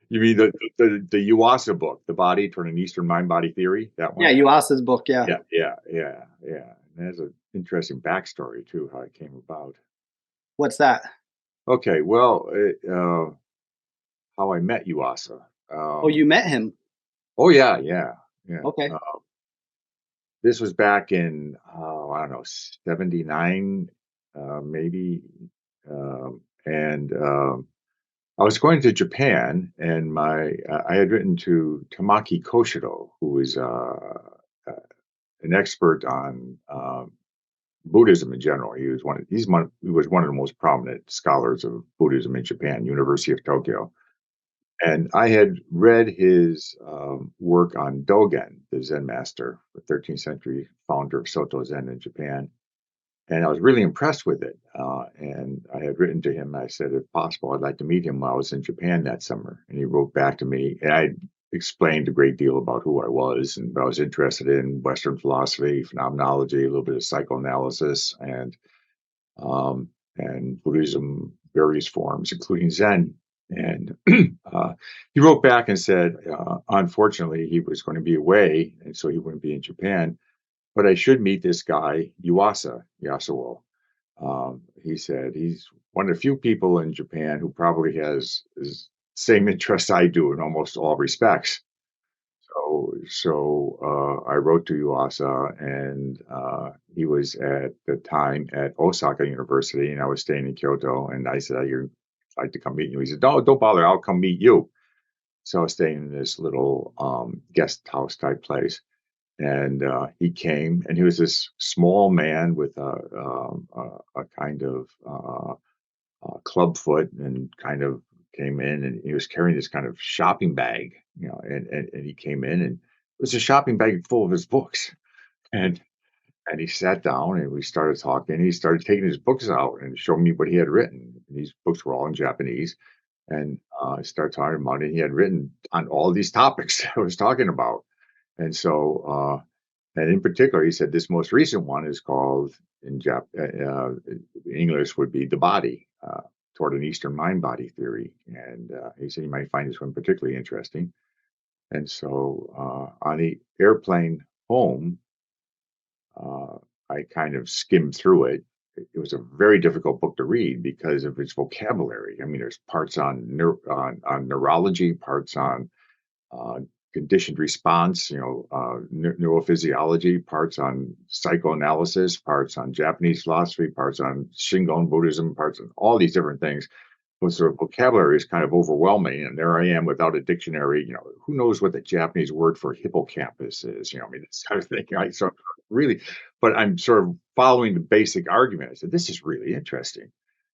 You mean the Yuasa book, The Body Toward an Eastern Mind-Body Theory? That Yeah, one? you asked his book. Yeah. Yeah. And there's an interesting backstory too, how it came about. What's that? Okay, well, how I met Yuasa. Oh, Um, you met him. oh yeah. Okay. This was back in I don't know, 79, maybe, and I was going to Japan, and my I had written to Tamaki Koshido, who is uh, an expert on Buddhism in general. He was one of the most prominent scholars of Buddhism in Japan, University of Tokyo. And I had read his work on Dogen, the Zen master, the 13th century founder of Soto Zen in Japan. And I was really impressed with it. And I had written to him. I said, if possible, I'd like to meet him while I was in Japan that summer. And he wrote back to me. And I explained a great deal about who I was and what I was interested in: Western philosophy, phenomenology, a little bit of psychoanalysis, and Buddhism, various forms, including Zen. And he wrote back and said, unfortunately, he was going to be away, and so he wouldn't be in Japan. But I should meet this guy, Yasuo. He said he's one of the few people in Japan who probably has the same interests I do in almost all respects. So I wrote to Yuasa, and he was at the time at Osaka University, and I was staying in Kyoto. And I said, "I'd like to come meet you." He said, "No, don't bother. I'll come meet you." So I was staying in this little guest house type place, and he came, and he was this small man with a kind of club foot, and kind of came in, and he was carrying this kind of shopping bag, and he came in, and it was a shopping bag full of his books. And he sat down, and we started talking. And he started taking his books out and showing me what he had written. These books were all in Japanese, and I started talking about it. He had written on all these topics I was talking about. And so, and in particular, he said this most recent one is called English would be The Body, toward an Eastern mind body theory. And he said you might find this one particularly interesting. And so on the airplane home, uh, I kind of skimmed through it. It was a very difficult book to read because of its vocabulary. I mean, there's parts on neurology, parts on uh, conditioned response, neurophysiology, parts on psychoanalysis, parts on Japanese philosophy, parts on Shingon Buddhism, parts on all these different things. But sort of vocabulary is kind of overwhelming, and there I am without a dictionary. Who knows what the Japanese word for hippocampus is? I mean, this kind of thing. So really, but I'm sort of following the basic argument. I said, this is really interesting.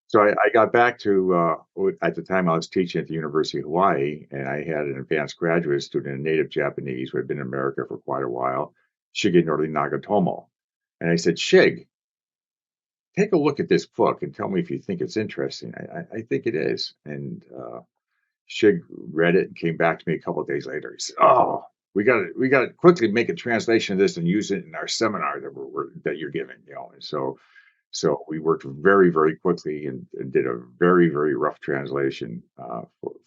So I got back to, at the time I was teaching at the University of Hawaii, and I had an advanced graduate student, a native Japanese who had been in America for quite a while, Shigenori Nagatomo. And I said, Shig, take a look at this book and tell me if you think it's interesting. I think it is. And Shig read it and came back to me a couple of days later. He said, "Oh, we got to quickly make a translation of this and use it in our seminar that you're giving." And so we worked very, very quickly, and did a very, very rough translation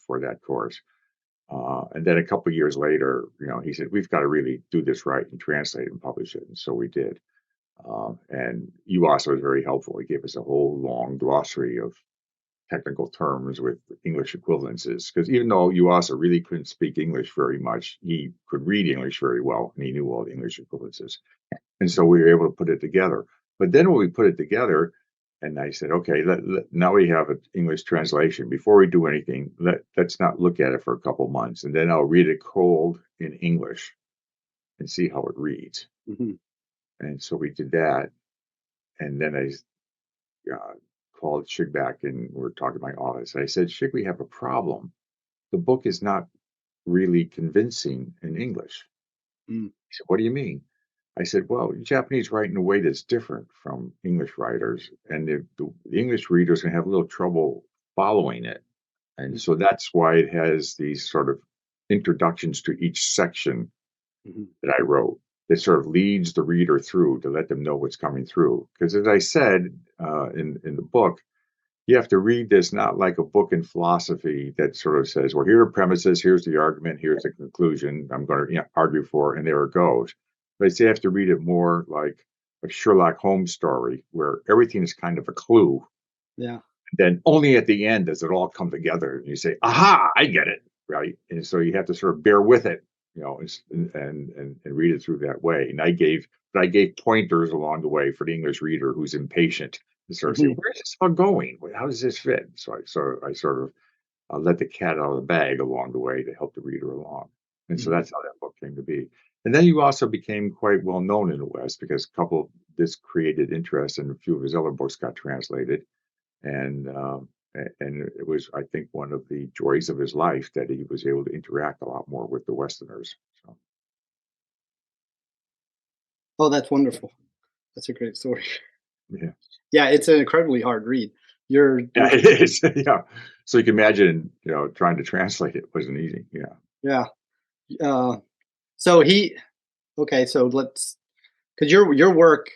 for that course. And then a couple of years later, he said, "We've got to really do this right and translate it and publish it." And so we did. And you also was very helpful. He gave us a whole long glossary of technical terms with English equivalences. Because even though you also really couldn't speak English very much, he could read English very well, and he knew all the English equivalences. And so we were able to put it together. But then when we put it together, and I said, okay, now we have an English translation. Before we do anything, let's not look at it for a couple months, and then I'll read it cold in English and see how it reads. Hmm. And so we did that, and then I uh, called Shig back, and we are talking to my office. I said, Shig, we have a problem. The book is not really convincing in English. Mm. He said, what do you mean? I said, well, Japanese write in a way that's different from English writers, and the English readers can have a little trouble following it. And so that's why it has these sort of introductions to each section Mm-hmm. that I wrote, that sort of leads the reader through to let them know what's coming through. Because as I said in the book, you have to read this not like a book in philosophy that sort of says, well, here are premises, here's the argument, here's the conclusion I'm going to argue for, and there it goes. But you have to read it more like a Sherlock Holmes story where everything is kind of a clue. Yeah. Then only at the end does it all come together, and you say, "Aha, I get it," right? And so you have to sort of bear with it, and read it through that way. And I gave pointers along the way for the English reader who's impatient to sort of say, Mhm. "Where's this all going? How does this fit?" So I sort of let the cat out of the bag along the way to help the reader along. And so Mhm. that's how that book came to be. And then you also became quite well known in the West because a couple this created interest, and a few of his other books got translated and it was, I think, one of the joys of his life that he was able to interact a lot more with the Westerners. So Oh, that's wonderful. That's a great story. yeah, Yeah, it's an incredibly hard read. yeah, You're it is. Yeah, so you can imagine, trying to translate it wasn't easy. Yeah, yeah. Uh, so he okay, so let's because your work,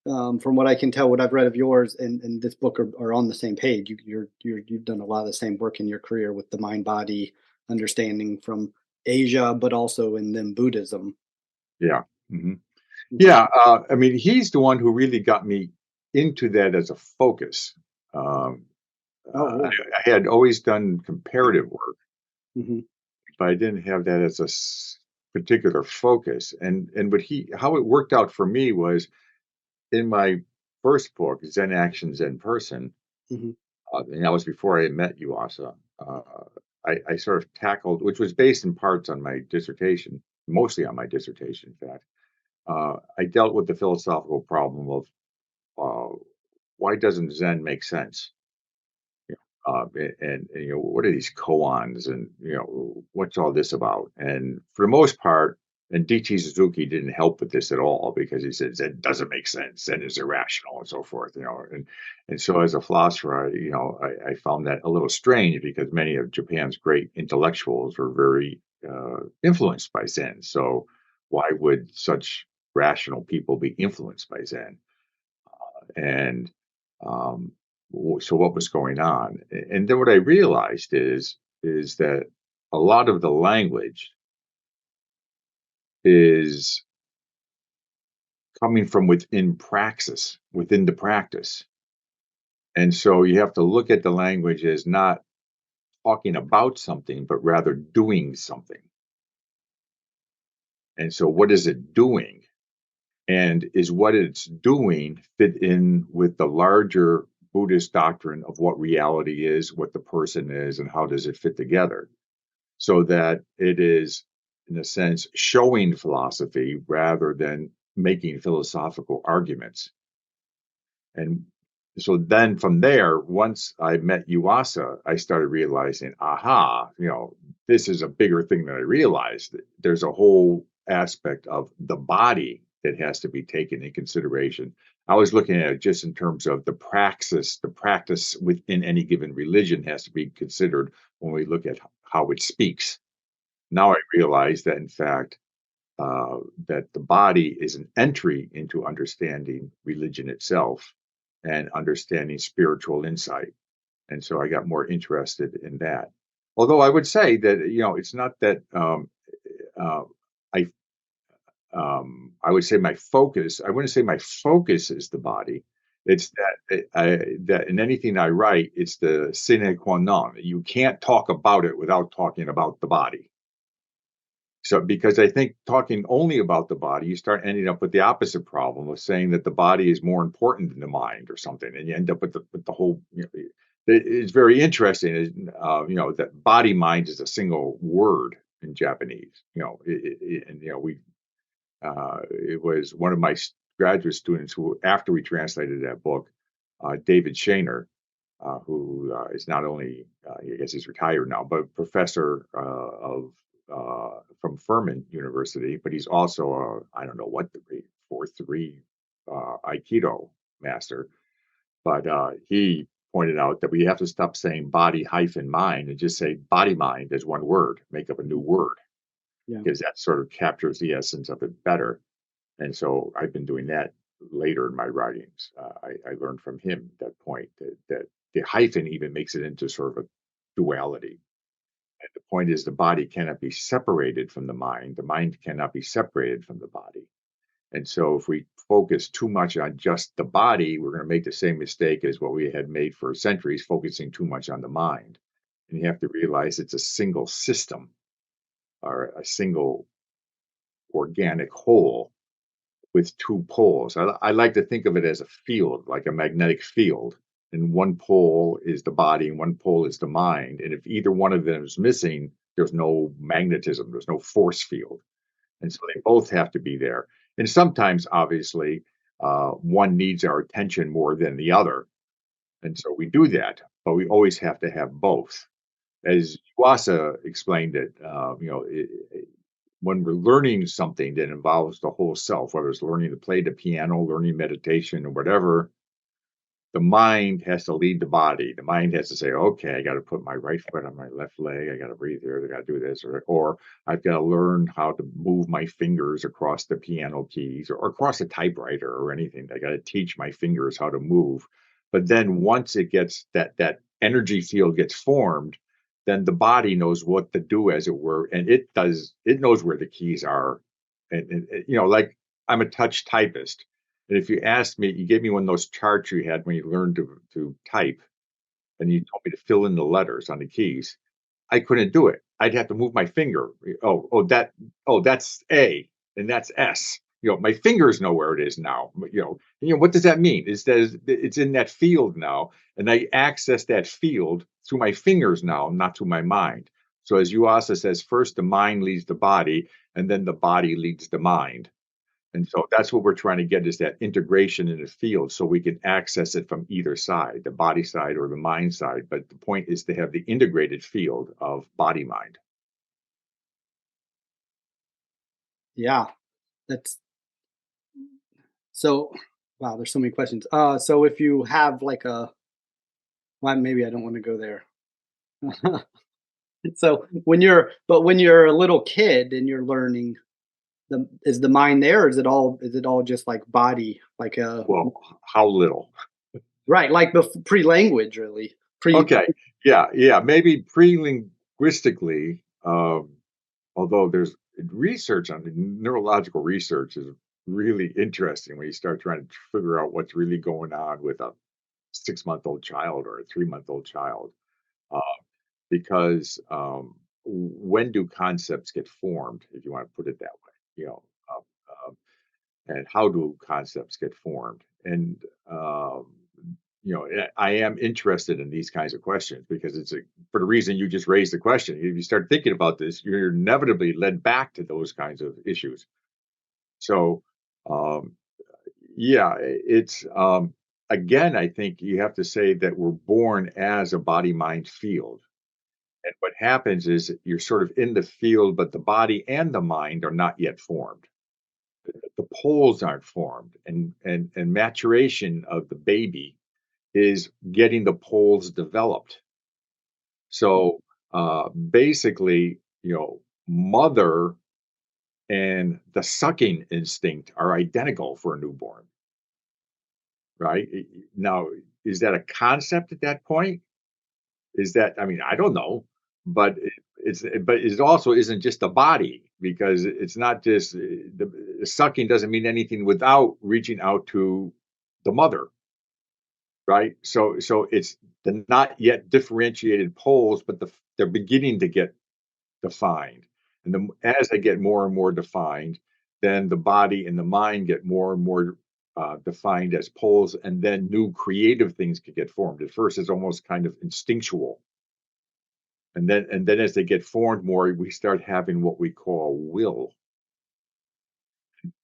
from what I can tell, what I've read of yours and this book are on the same page. You've done a lot of the same work in your career with the mind body understanding from Asia, but also in then Buddhism. yeah, hmm Mhm. yeah. I mean, he's the one who really got me into that as a focus. Um, Oh, really? I had always done comparative work, Hmm. but I didn't have that as a particular focus. And what he how it worked out for me was in my first book, Zen Action, Zen Person, Hmm. and that was before I had met you, Asa. I sort of tackled, which was based in parts on my dissertation, mostly on my dissertation, in fact. I dealt with the philosophical problem of uh, why doesn't Zen make sense? What are these koans, and what's all this about? And for the most part, and DT Suzuki didn't help with this at all because he said Zen doesn't make sense, Zen is irrational, and so forth. And so as a philosopher, I found that a little strange because many of Japan's great intellectuals were very influenced by Zen. So why would such rational people be influenced by Zen? And um, so what was going on? And then what I realized is that a lot of the language is coming from within the practice. And so you have to look at the language as not talking about something, but rather doing something. And so what is it doing? And is what it's doing fit in with the larger Buddhist doctrine of what reality is, what the person is, and how does it fit together? So that it is, in a sense, showing philosophy rather than making philosophical arguments. And so then from there, once I met Uasa, I started realizing, aha, this is a bigger thing than I realized. There's a whole aspect of the body that has to be taken in consideration. I was looking at it just in terms of the practice within any given religion has to be considered when we look at how it speaks. Now I realize that, in fact, that the body is an entry into understanding religion itself and understanding spiritual insight. And so I got more interested in that. Although I would say that it's not that uh, I I would say my focus. I wouldn't say my focus is the body. It's that in anything I write, it's the sine qua non. You can't talk about it without talking about the body. So, because I think talking only about the body, you start ending up with the opposite problem of saying that the body is more important than the mind or something, and you end up with the whole. It's very interesting, that body mind is a single word in Japanese. And it was one of my graduate students who, after we translated that book, David Shaner, who is not only, I guess he's retired now, but professor of from Furman University, but he's also I don't know what degree, fourth degree Aikido master. But he pointed out that we have to stop saying body hyphen mind and just say body mind as one word, make up a new word, Yeah. because that sort of captures the essence of it better. And so I've been doing that later in my writings. I learned from him that point that the hyphen even makes it into sort of a duality. And the point is, the body cannot be separated from the mind cannot be separated from the body. And so, if we focus too much on just the body, we're going to make the same mistake as what we had made for centuries, focusing too much on the mind. And you have to realize it's a single system or a single organic whole with two poles. I like to think of it as a field, like a magnetic field. And one pole is the body and one pole is the mind. And if either one of them is missing, there's no magnetism, there's no force field. And so they both have to be there. And sometimes, obviously, one needs our attention more than the other. And so we do that, but we always have to have both. As Yuasa explained it, when we're learning something that involves the whole self, whether it's learning to play the piano, learning meditation, or whatever, the mind has to lead the body. The mind has to say, okay, I got to put my right foot on my left leg. I got to breathe here. I got to do this. Or I've got to learn how to move my fingers across the piano keys or across a typewriter or anything. I got to teach my fingers how to move. But then once it gets that energy field gets formed, then the body knows what to do, as it were, and it knows where the keys are. And like I'm a touch typist. And if you asked me, you gave me one of those charts you had when you learned to type, and you told me to fill in the letters on the keys. I couldn't do it. I'd have to move my finger. That's A and that's S. My fingers know where it is now. What does that mean? Is that it's in that field now, and I access that field through my fingers now, not through my mind. So as Yuasa says, first the mind leads the body, and then the body leads the mind. And so that's what we're trying to get is that integration in the field so we can access it from either side, the body side or the mind side. But the point is to have the integrated field of body mind. Yeah, that's so. Wow, there's so many questions. So if you have like well, maybe I don't want to go there. So when you're a little kid and you're learning, is the mind there, or is it all just like body, like Well, how little? right, like pre-language, really pre. Okay. Yeah. Yeah. Maybe pre-linguistically, although there's research on the neurological research is really interesting when you start trying to figure out what's really going on with a 6-month-old child or a 3-month-old child. Uh, because when do concepts get formed, if you want to put it that way, um, um, and how do concepts get formed? And I am interested in these kinds of questions because for the reason you just raised the question. If you start thinking about this, you're inevitably led back to those kinds of issues. So, um, yeah, it's again, I think you have to say that we're born as a body mind field. And what happens is you're sort of in the field, but the body and the mind are not yet formed. The poles aren't formed, and maturation of the baby is getting the poles developed. So basically, mother and the sucking instinct are identical for a newborn, right? Now, is that a concept at that point? Is that, I mean, I don't know, but it also isn't just the body because it's not just the sucking doesn't mean anything without reaching out to the mother, right? So it's the not yet differentiated poles, but they're beginning to get defined. And as they get more and more defined, then the body and the mind get more and more defined as poles, and then new creative things can get formed. At first, it's almost kind of instinctual, and then as they get formed more, we start having what we call will.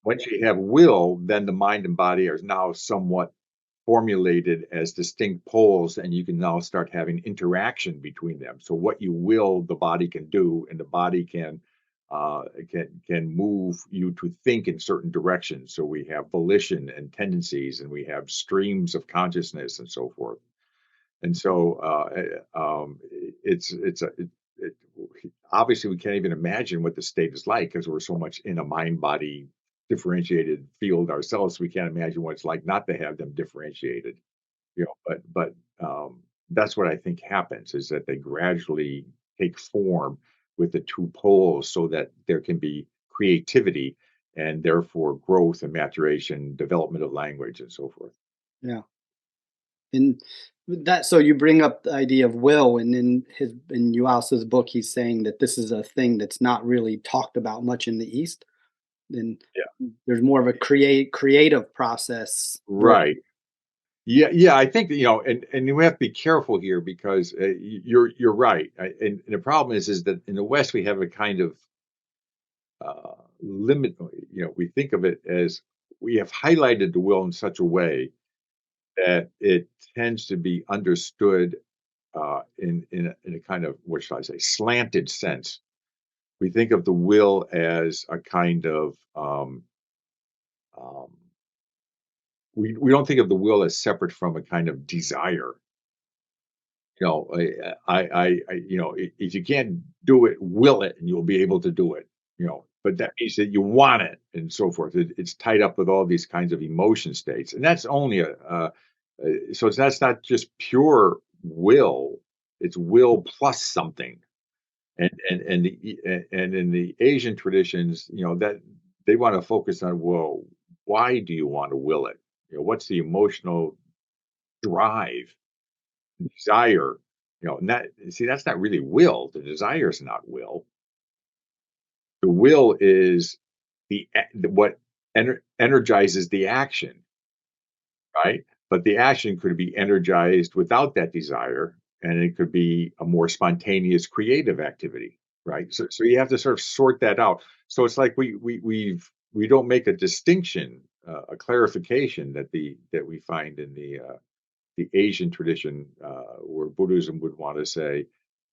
Once you have will, then the mind and body are now somewhat formulated as distinct poles, and you can now start having interaction between them. So what you will, the body can do, and the body can move you to think in certain directions. So we have volition and tendencies, and we have streams of consciousness and so forth. And so it, obviously we can't even imagine what the state is like because we're so much in a mind body differentiated field ourselves. We can't imagine what it's like not to have them differentiated. But that's what I think happens, is that they gradually take form with the two poles so that there can be creativity and therefore growth and maturation, development of language and so forth. Yeah. And that, so you bring up the idea of will, and in Yuasa's book, he's saying that this is a thing that's not really talked about much in the East. And Yeah. there's more of a creative process where Right. Yeah, yeah, I think that, and we have to be careful here because you're right. And the problem is that in the West we have a kind of limit. We think of it as we have highlighted the will in such a way that it tends to be understood in a kind of, what should I say, slanted sense. We think of the will as a kind of um, we don't think of the will as separate from a kind of desire. If you can't do it, will it, and you'll be able to do it. But that means that you want it, and so forth. It's tied up with all these kinds of emotion states, and that's only that's not just pure will. It's will plus something. And in the Asian traditions, that they want to focus on, well, why do you want to will it? What's the emotional drive, desire? And that, see, that's not really will. The desire is not will. The will is what energizes the action, right? But the action could be energized without that desire, and it could be a more spontaneous creative activity, right? So you have to sort of sort that out. So it's like we don't make a distinction, a clarification that we find in the Asian tradition, where Buddhism would want to say,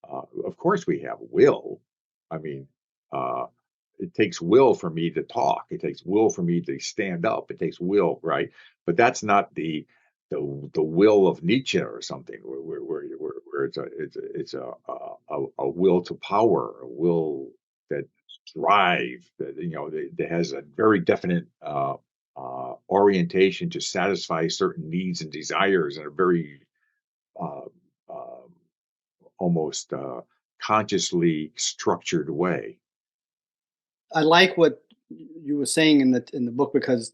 of course we have will. I mean, uh, it takes will for me to talk. It takes will for me to stand up. It takes will, right? But that's not the will of Nietzsche or something, where it's a will to power, a will that drive that has a very definite orientation to satisfy certain needs and desires in a very uh, uh, almost consciously structured way. I like what you were saying in the book, because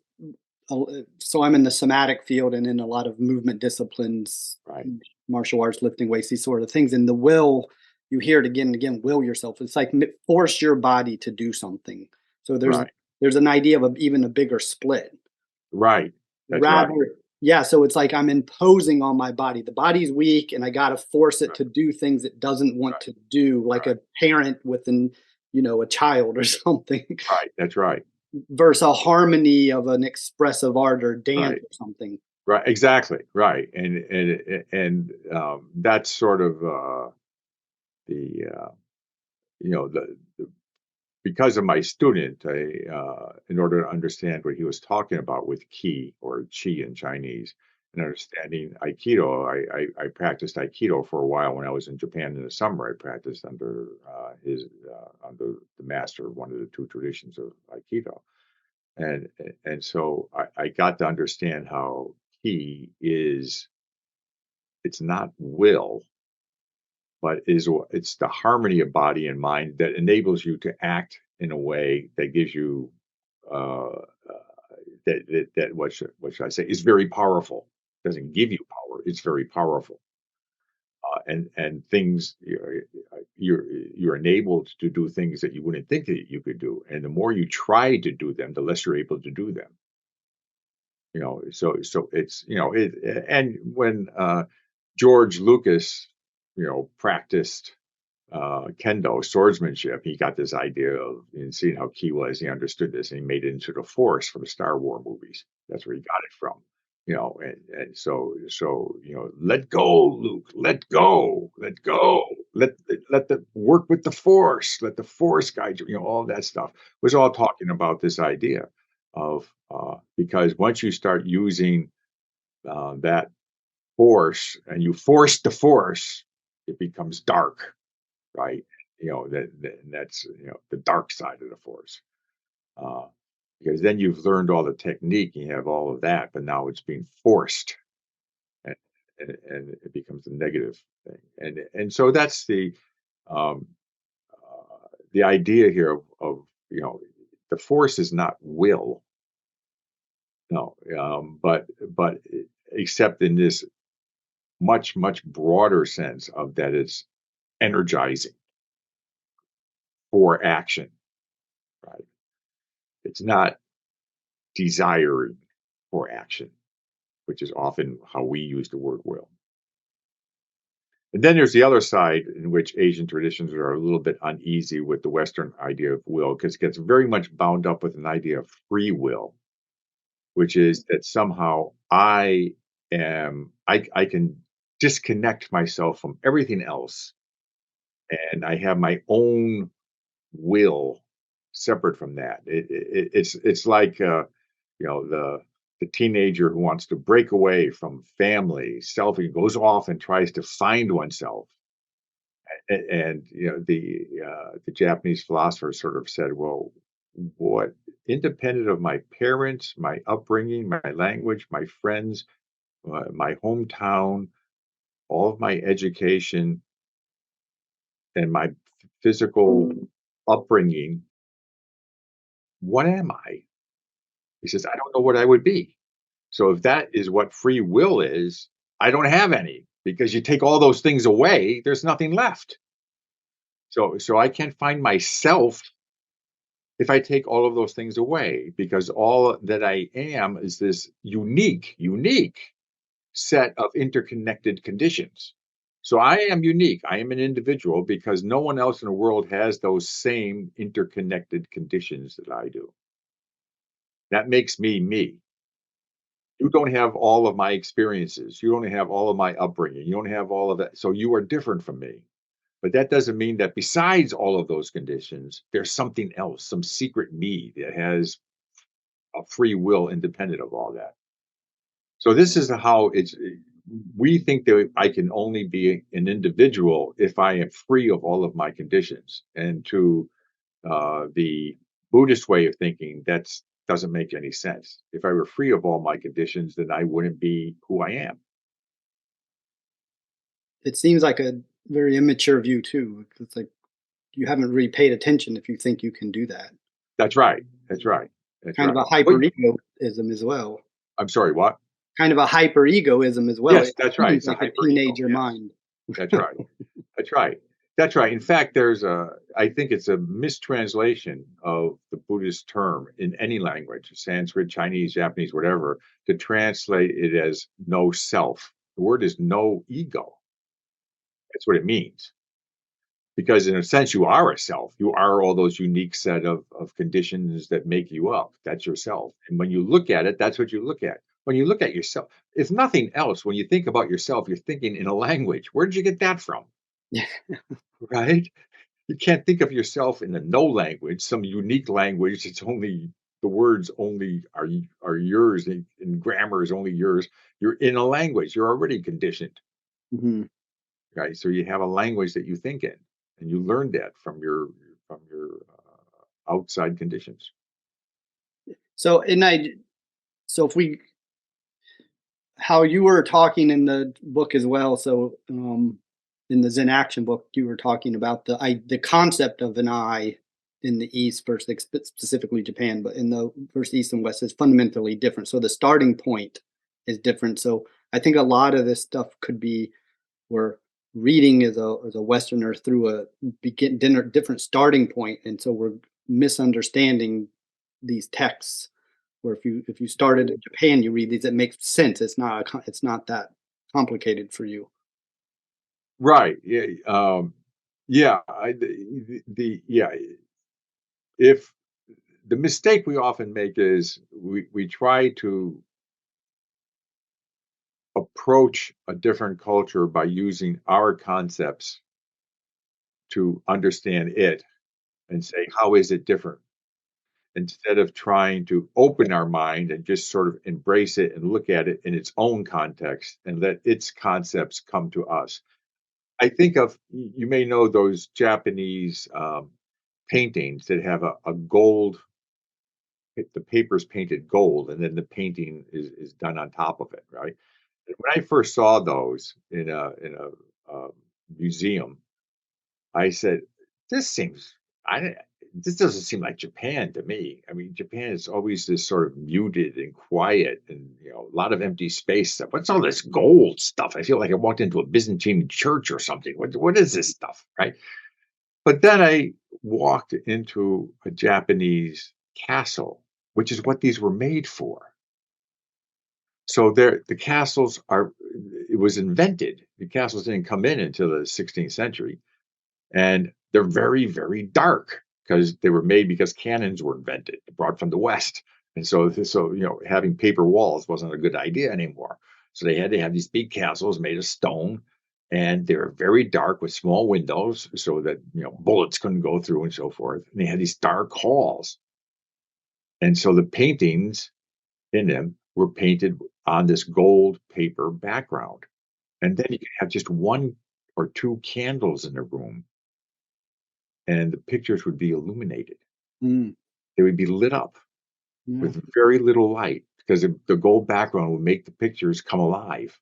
so I'm in the somatic field and in a lot of movement disciplines, Right, martial arts, lifting weights, these sort of things. And the will, you hear it again and again, will yourself. It's like force your body to do something. So there's right, there's an idea of even a bigger split. right. That's right, Rather, yeah, so it's like I'm imposing on my body. The body's weak and I gotta force it right, to do things it doesn't want right, to do, like right, a parent with a child or something, right. That's right, versus a harmony of an expressive art or dance right, or something. right. Exactly, right. And that's sort of the the because of my student, in order to understand what he was talking about with ki or chi in Chinese, and understanding Aikido, I practiced Aikido for a while when I was in Japan in the summer. I practiced under the master of one of the two traditions of Aikido, and so I got to understand how ki is, it's not will, but it's the harmony of body and mind that enables you to act in a way that gives you uh, that what should I say, is very powerful. Doesn't give you power; it's very powerful. And things, you're enabled to do things that you wouldn't think that you could do, and the more you try to do them, the less you're able to do them. So it's and when George Lucas, practiced kendo swordsmanship. He got this idea of, seeing how key was. He understood this, and he made it into the Force for the Star Wars movies. That's where he got it from. And so let go, Luke. Let go. Let go. Let the work with the Force. Let the Force guide you. All that stuff was all talking about this idea of because once you start using that force and you force the force, it becomes dark, right? And that's the dark side of the force, uh, because then you've learned all the technique, you have all of that, but now it's being forced, and, and it becomes a negative thing. And so that's um, the idea here of the force is not will, no, but except in this much broader sense of that it's energizing for action, right? It's not desiring for action, which is often how we use the word will. And then there's the other side in which Asian traditions are a little bit uneasy with the Western idea of will because it gets very much bound up with an idea of free will, which is that somehow I can disconnect myself from everything else and I have my own will separate from that. It's like the teenager who wants to break away from family, selfie goes off and tries to find oneself. And the Japanese philosopher sort of said, well, what independent of my parents, my upbringing, my language, my friends, my hometown, all of my education, and my physical upbringing, what am I? He says, I don't know what I would be. So if that is what free will is, I don't have any because you take all those things away, there's nothing left. So I can't find myself if I take all of those things away because all that I am is this unique set of interconnected conditions. So I am unique. I am an individual because no one else in the world has those same interconnected conditions that I do. That makes me me. You don't have all of my experiences. You don't have all of my upbringing. You don't have all of that. So you are different from me. But that doesn't mean that besides all of those conditions, there's something else, some secret me that has a free will independent of all that. So this is how we think that I can only be an individual if I am free of all of my conditions. And to the Buddhist way of thinking, that doesn't make any sense. If I were free of all my conditions, then I wouldn't be who I am. It seems like a very immature view too. It's like you haven't really paid attention if you think you can do that. That's right. That's right. That's Kind of right. a hyper egoism as well. I'm sorry, what? Kind of a hyper egoism as well. Yes, It that's right. seems It's a like a hyper ego. teenager Yes, mind. that's right. That's right. That's right. In fact, I think it's a mistranslation of the Buddhist term in any language, Sanskrit, Chinese, Japanese, whatever, to translate it as no self. The word is no ego. That's what it means. Because in a sense, you are a self. You are all those unique set of conditions that make you up. That's yourself. And when you look at it, that's what you look at. When you look at yourself, if nothing else, when you think about yourself, you're thinking in a language. Where did you get that from? Yeah. Right? You can't think of yourself in a no language, some unique language. It's only the words only are yours, and grammar is only yours. You're in a language. You're already conditioned, Mhm. right? So you have a language that you think in, and you learned that from your outside conditions. So, so if we, how you were talking in the book as well. So, in the Zen Action book, you were talking about the concept of an I in the East versus specifically Japan, but in the versus East and West is fundamentally different. So the starting point is different. So I think a lot of this stuff could be where reading as a Westerner through a different starting point, and so we're misunderstanding these texts. Where if you started in Japan, you read these, it makes sense. It's not that complicated for you. Right. Yeah. Yeah. Yeah. If the mistake we often make is we try to approach a different culture by using our concepts to understand it and say, how is it different? Instead of trying to open our mind and just sort of embrace it and look at it in its own context and let its concepts come to us. I think of, you may know those Japanese paintings that have a gold, the paper's painted gold and then the painting is done on top of it, right? When I first saw those in a museum, I said, "This seems I don't- this doesn't seem like Japan to me." I mean, Japan is always this sort of muted and quiet, and a lot of empty space stuff. What's all this gold stuff? I feel like I walked into a Byzantine church or something. What is this stuff, right? But then I walked into a Japanese castle, which is what these were made for. So the castles are it was invented. The castles didn't come in until the 16th century, and they're very, very dark because they were made because cannons were invented, brought from the West. And so having paper walls wasn't a good idea anymore. So they had to have these big castles made of stone, and they were very dark with small windows so that bullets couldn't go through and so forth. And they had these dark halls, and so the paintings in them were painted on this gold paper background. And then you could have just one or two candles in the room, and the pictures would be illuminated. Mm, They would be lit up yeah, with very little light because the gold background would make the pictures come alive.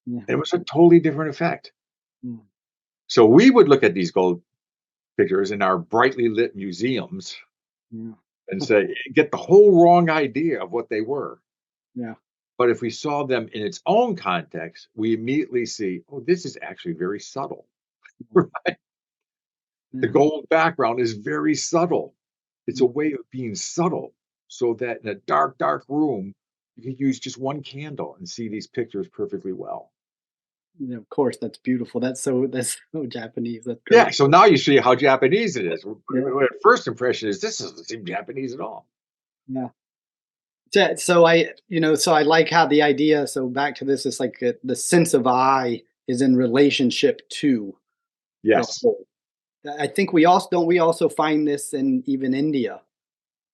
yeah, And it was a totally different effect. mm, So we would look at these gold pictures in our brightly lit museums yeah, and say, get the whole wrong idea of what they were. yeah, But if we saw them in its own context, we immediately see, oh, this is actually very subtle. The yeah, gold background is very subtle. It's a mm, way of being subtle so that in a dark, dark room, you can use just one candle and see these pictures perfectly well. yeah, of course, that's beautiful. That's so Japanese. That's Yeah, great. so now you see how Japanese it is. Yeah, First impression is this doesn't seem Japanese at all. yeah. So so I like how the idea. So back to this, it's like the sense of I is in relationship to the Yes. whole. I think we also don't we also find this in even India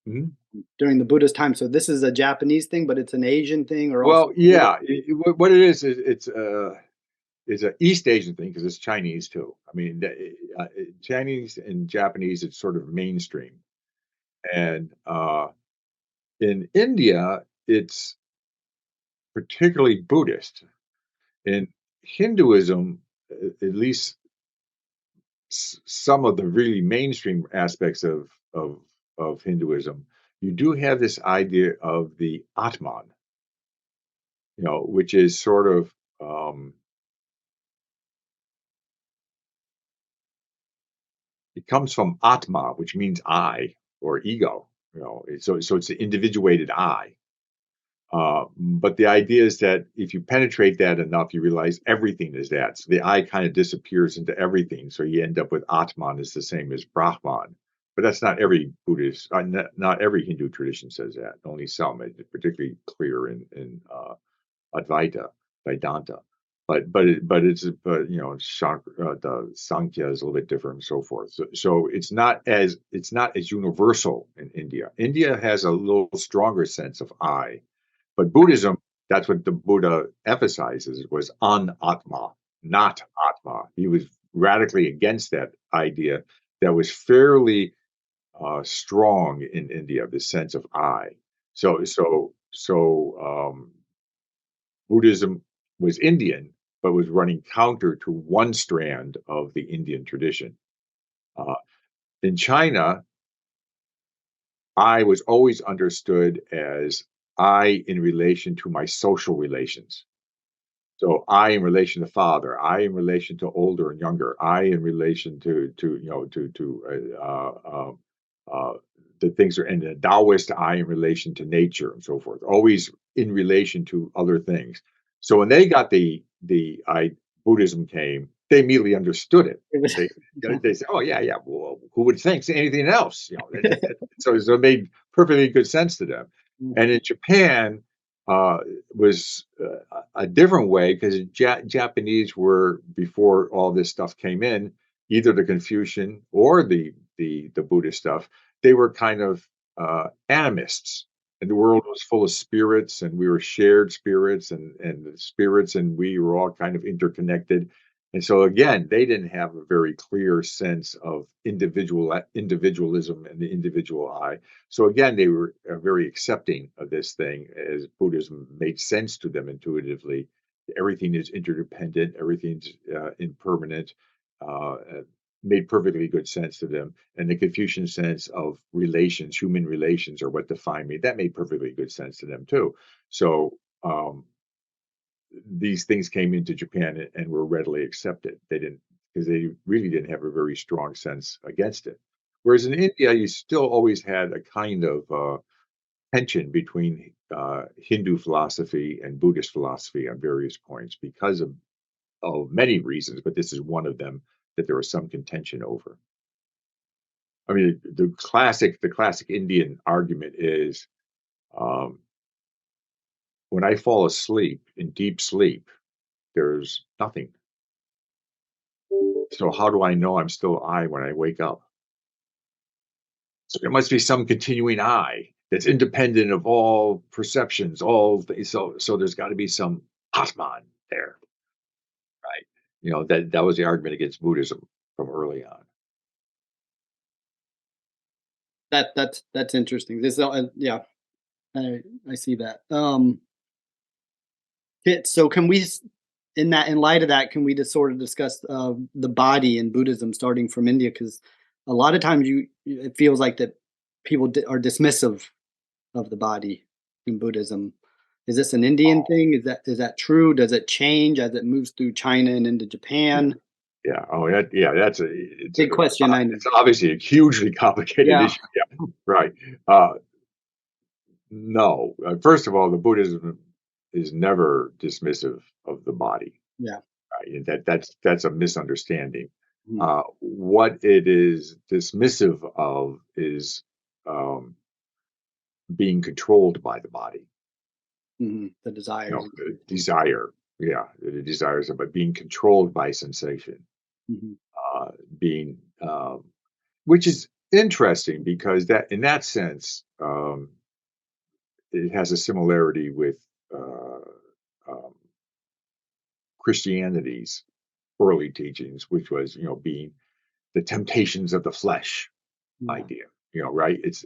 Mhm. during the Buddha's time. So this is a Japanese thing, but it's an Asian thing, or also Well, yeah, what it is it's an East Asian thing because it's Chinese too. I mean, Chinese and Japanese, it's sort of mainstream, and in India, it's particularly Buddhist. In Hinduism, at least some of the really mainstream aspects of Hinduism, you do have this idea of the Atman, which is sort of it comes from Atma, which means I or ego. So it's the individuated I. But the idea is that if you penetrate that enough, you realize everything is that. So the I kind of disappears into everything. So you end up with Atman is the same as Brahman. But that's not every Buddhist, not every Hindu tradition says that. Only some. It's particularly clear in Advaita, Vedanta. The Sankhya is a little bit different and so forth. So it's not as universal in India. India has a little stronger sense of I, but Buddhism, that's what the Buddha emphasizes was anatma, not atma. He was radically against that idea that was fairly strong in India, the sense of I. So Buddhism was Indian, but was running counter to one strand of the Indian tradition. Uh, in China, I was always understood as I in relation to my social relations. So I in relation to father, I in relation to older and younger, I in relation to the things are, and the Taoist I in relation to nature and so forth, always in relation to other things. So when they got the I Buddhism came, they immediately understood it. it was. They they said, oh yeah, yeah. Well, who would think anything else? So it made perfectly good sense to them. And in Japan, uh, was a different way because Japanese were before all this stuff came in, either the Confucian or the Buddhist stuff. They were kind of animists, and the world was full of spirits, and we were shared spirits, and the spirits, and we were all kind of interconnected. And so again, they didn't have a very clear sense of individualism and the individual I. So again, they were very accepting of this thing as Buddhism made sense to them intuitively. everything is interdependent, everything's impermanent, made perfectly good sense to them. And the Confucian sense of relations, human relations, are what define me. That made perfectly good sense to them too. So these things came into Japan and were readily accepted. They didn't, because they really didn't have a very strong sense against it. Whereas in India, you still always had a kind of tension between Hindu philosophy and Buddhist philosophy on various points because of many reasons, but this is one of them that there was some contention over. I mean, the classic Indian argument is um, when I fall asleep in deep sleep, there's nothing. So how do I know I'm still I when I wake up? So there must be some continuing I that's independent of all perceptions, so there's got to be some Atman there, right? That was the argument against Buddhism from early on. That's interesting. This yeah, I see that. So can we in light of that, can we just sort of discuss the body in Buddhism starting from India? Because a lot of times it feels like that people are dismissive of the body in Buddhism. Is this an Indian thing? Is that true? Does it change as it moves through China and into Japan? Yeah. Oh, yeah. Big question, I know. It's obviously a hugely complicated Yeah, issue. Yeah. Right. Uh, no. First of all, the Buddhism is never dismissive of the body. yeah. Right? And that's a misunderstanding. Mhm, What it is dismissive of is um, being controlled by the body. the desires. The desire. Yeah, the desires of it being controlled by sensation. Mhm, Uh, being which is interesting because that in that sense it has a similarity with uh, um, Christianity's early teachings, which was being the temptations of the flesh yeah. idea. Right? It's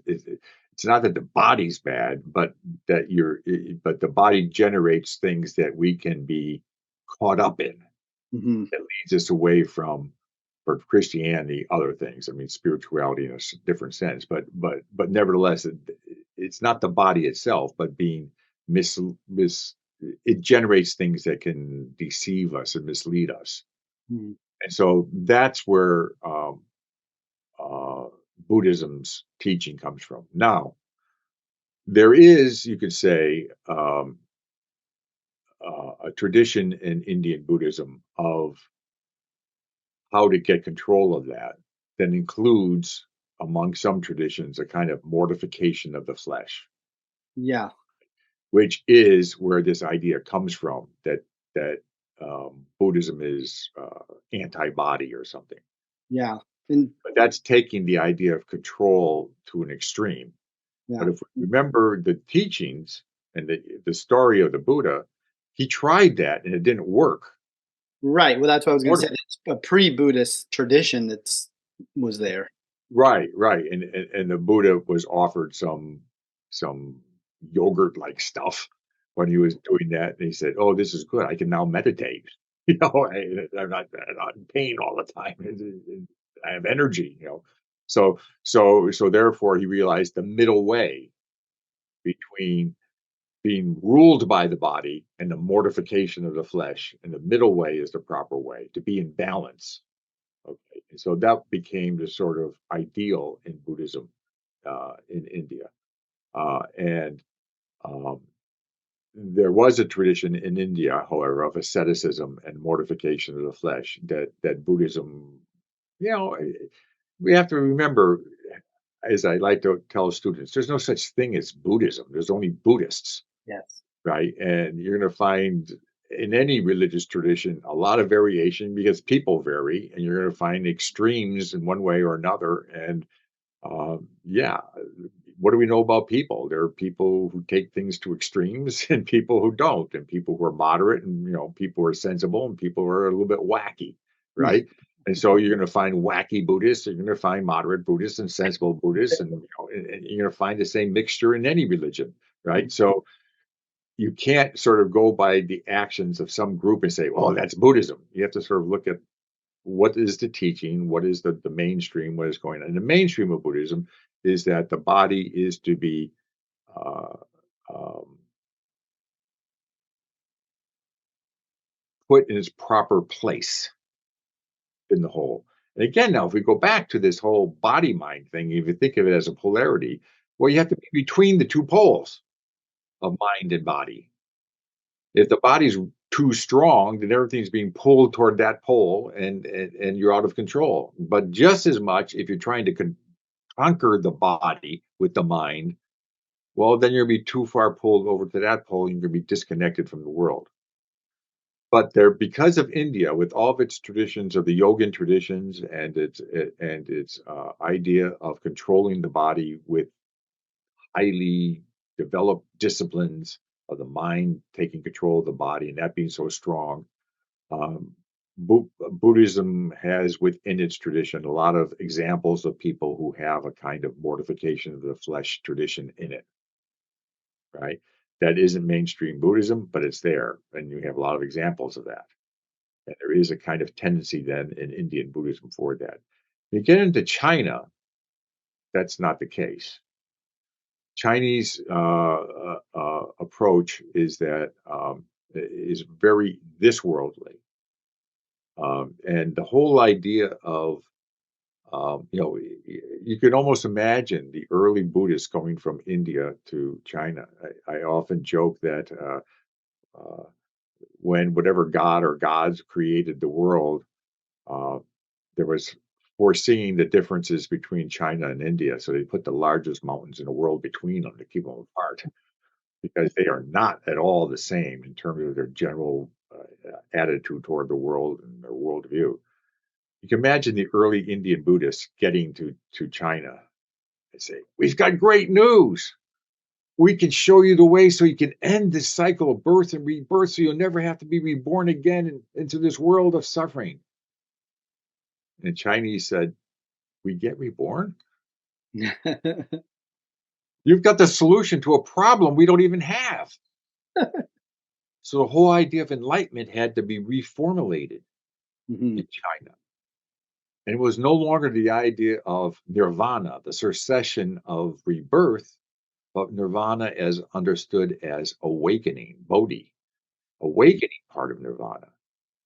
not that the body's bad, but that but the body generates things that we can be caught up in. Mhm, That leads us away from, for Christianity, other things. I mean, spirituality in a different sense, but nevertheless, it's not the body itself, but being mis. It generates things that can deceive us and mislead us, mhm. and so that's where uh, Buddhism's teaching comes from. Now, there is, you could say, a tradition in Indian Buddhism of how to get control of that includes, among some traditions, a kind of mortification of the flesh, Yeah, which is where this idea comes from that Buddhism is anti-body or something. yeah, and But that's taking the idea of control to an extreme. yeah. But if we remember the teachings and the story of the Buddha, he tried that and it didn't work. Right, well, that's what I was gonna say. Mortif- It's a pre-Buddhist tradition that's was there. Right, right, and the Buddha was offered some yogurt like stuff when he was doing that, and he said, "Oh, this is good. I can now meditate. I'm not in pain all the time. I have energy. So therefore, he realized the middle way between being ruled by the body and the mortification of the flesh, and the middle way is the proper way to be in balance. Okay, and so that became the sort of ideal in Buddhism in India. And um, there was a tradition in India, however, of asceticism and mortification of the flesh that Buddhism, you know, eh, we have to remember, as I like to tell students, there's no such thing as Buddhism. There's only Buddhists, Yes. right? And you're going to find in any religious tradition a lot of variation because people vary, and you're going to find extremes in one way or another. And yeah, what do we know about people? There are people who take things to extremes and people who don't, and people who are moderate, and people who are sensible, and people who are a little bit wacky, right? And so you're going to find wacky Buddhists, and you're going to find moderate Buddhists and sensible Buddhists, and, and you're going to find the same mixture in any religion, right? So you can't sort of go by the actions of some group and say, "Oh, that's Buddhism." You have to sort of look at what is the teaching, what is the mainstream, what is going on. And the mainstream of Buddhism is that the body is to be uh, um, put in its proper place in the whole. And again, now, if we go back to this whole body mind thing, if you think of it as a polarity, well, you have to be between the two poles of mind and body. If the body's too strong, then everything's being pulled toward that pole, and you're out of control. But just as much, if you're trying to conquer the body with the mind, well, then you'll be too far pulled over to that pole, and you're gonna be disconnected from the world. But there, because of India, with all of its traditions of the Yogan traditions and its idea of controlling the body with highly developed disciplines of the mind taking control of the body and that being so strong, um, Buddhism has within its tradition a lot of examples of people who have a kind of mortification of the flesh tradition in it, right? That isn't mainstream Buddhism, but it's there, and you have a lot of examples of that. And there is a kind of tendency then in Indian Buddhism for that. You get into China, that's not the case. Chinese approach is that is very this worldly, and the whole idea of you can almost imagine the early Buddhists coming from India to China. I often joke that uh, when whatever god or gods created the world, uh, there was foreseeing the differences between China and India, so they put the largest mountains in the world between them to keep them apart because they are not at all the same in terms of their general attitude toward the world and their worldview. You can imagine the early Indian Buddhists getting to China and say, "We've got great news. We can show you the way so you can end this cycle of birth and rebirth so you'll never have to be reborn again into this world of suffering." And Chinese said, "We get reborn? You've got the solution to a problem we don't even have." So the whole idea of enlightenment had to be reformulated Mhm. in China. And it was no longer the idea of nirvana, the cessation of rebirth, but nirvana as understood as awakening, bodhi, awakening part of nirvana.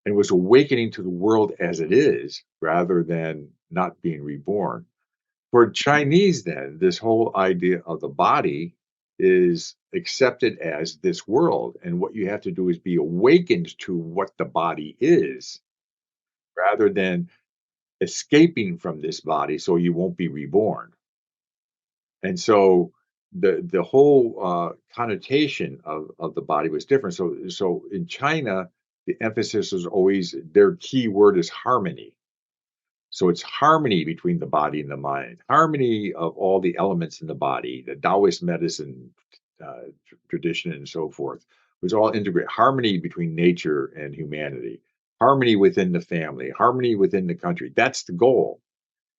And it was awakening to the world as it is rather than not being reborn. For Chinese, then, this whole idea of the body is accepted as this world. And what you have to do is be awakened to what the body is rather than escaping from this body so you won't be reborn. And so the whole connotation of the body was different. So in China, the emphasis was always their key word is harmony. So it's harmony between the body and the mind, harmony of all the elements in the body, the Taoist medicine tradition and so forth was all integrated. Harmony between nature and humanity, harmony within the family, harmony within the country. That's the goal.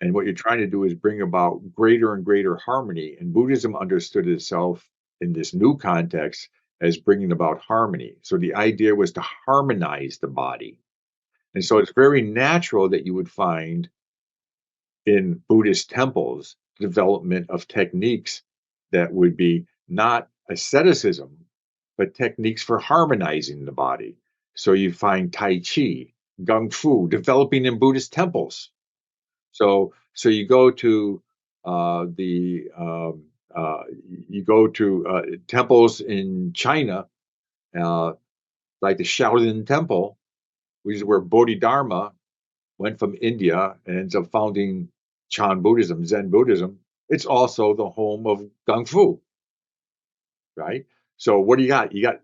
And what you're trying to do is bring about greater and greater harmony. And Buddhism understood itself in this new context as bringing about harmony. So the idea was to harmonize the body. And so it's very natural that you would find in Buddhist temples development of techniques that would be not asceticism, but techniques for harmonizing the body. So you find Tai Chi, Kung Fu developing in Buddhist temples. So you go to the you go to temples in China, uh, like the Shaolin Temple, which is where Bodhidharma went from India and ends up founding Chan Buddhism, Zen Buddhism. It's also the home of Kung Fu, right? So what do you got? You got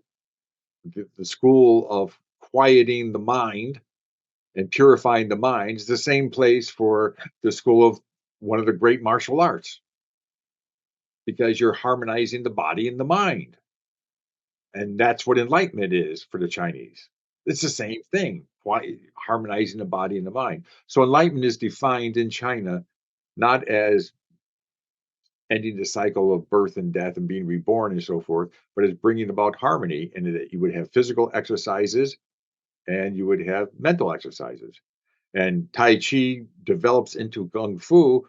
the school of quieting the mind and purifying the mind. It's the same place for the school of one of the great martial arts because you're harmonizing the body and the mind. And that's what enlightenment is for the Chinese. It's the same thing, harmonizing the body and the mind. So enlightenment is defined in China not as ending the cycle of birth and death and being reborn and so forth, but it's bringing about harmony, and that you would have physical exercises and you would have mental exercises. And Tai Chi develops into Kung Fu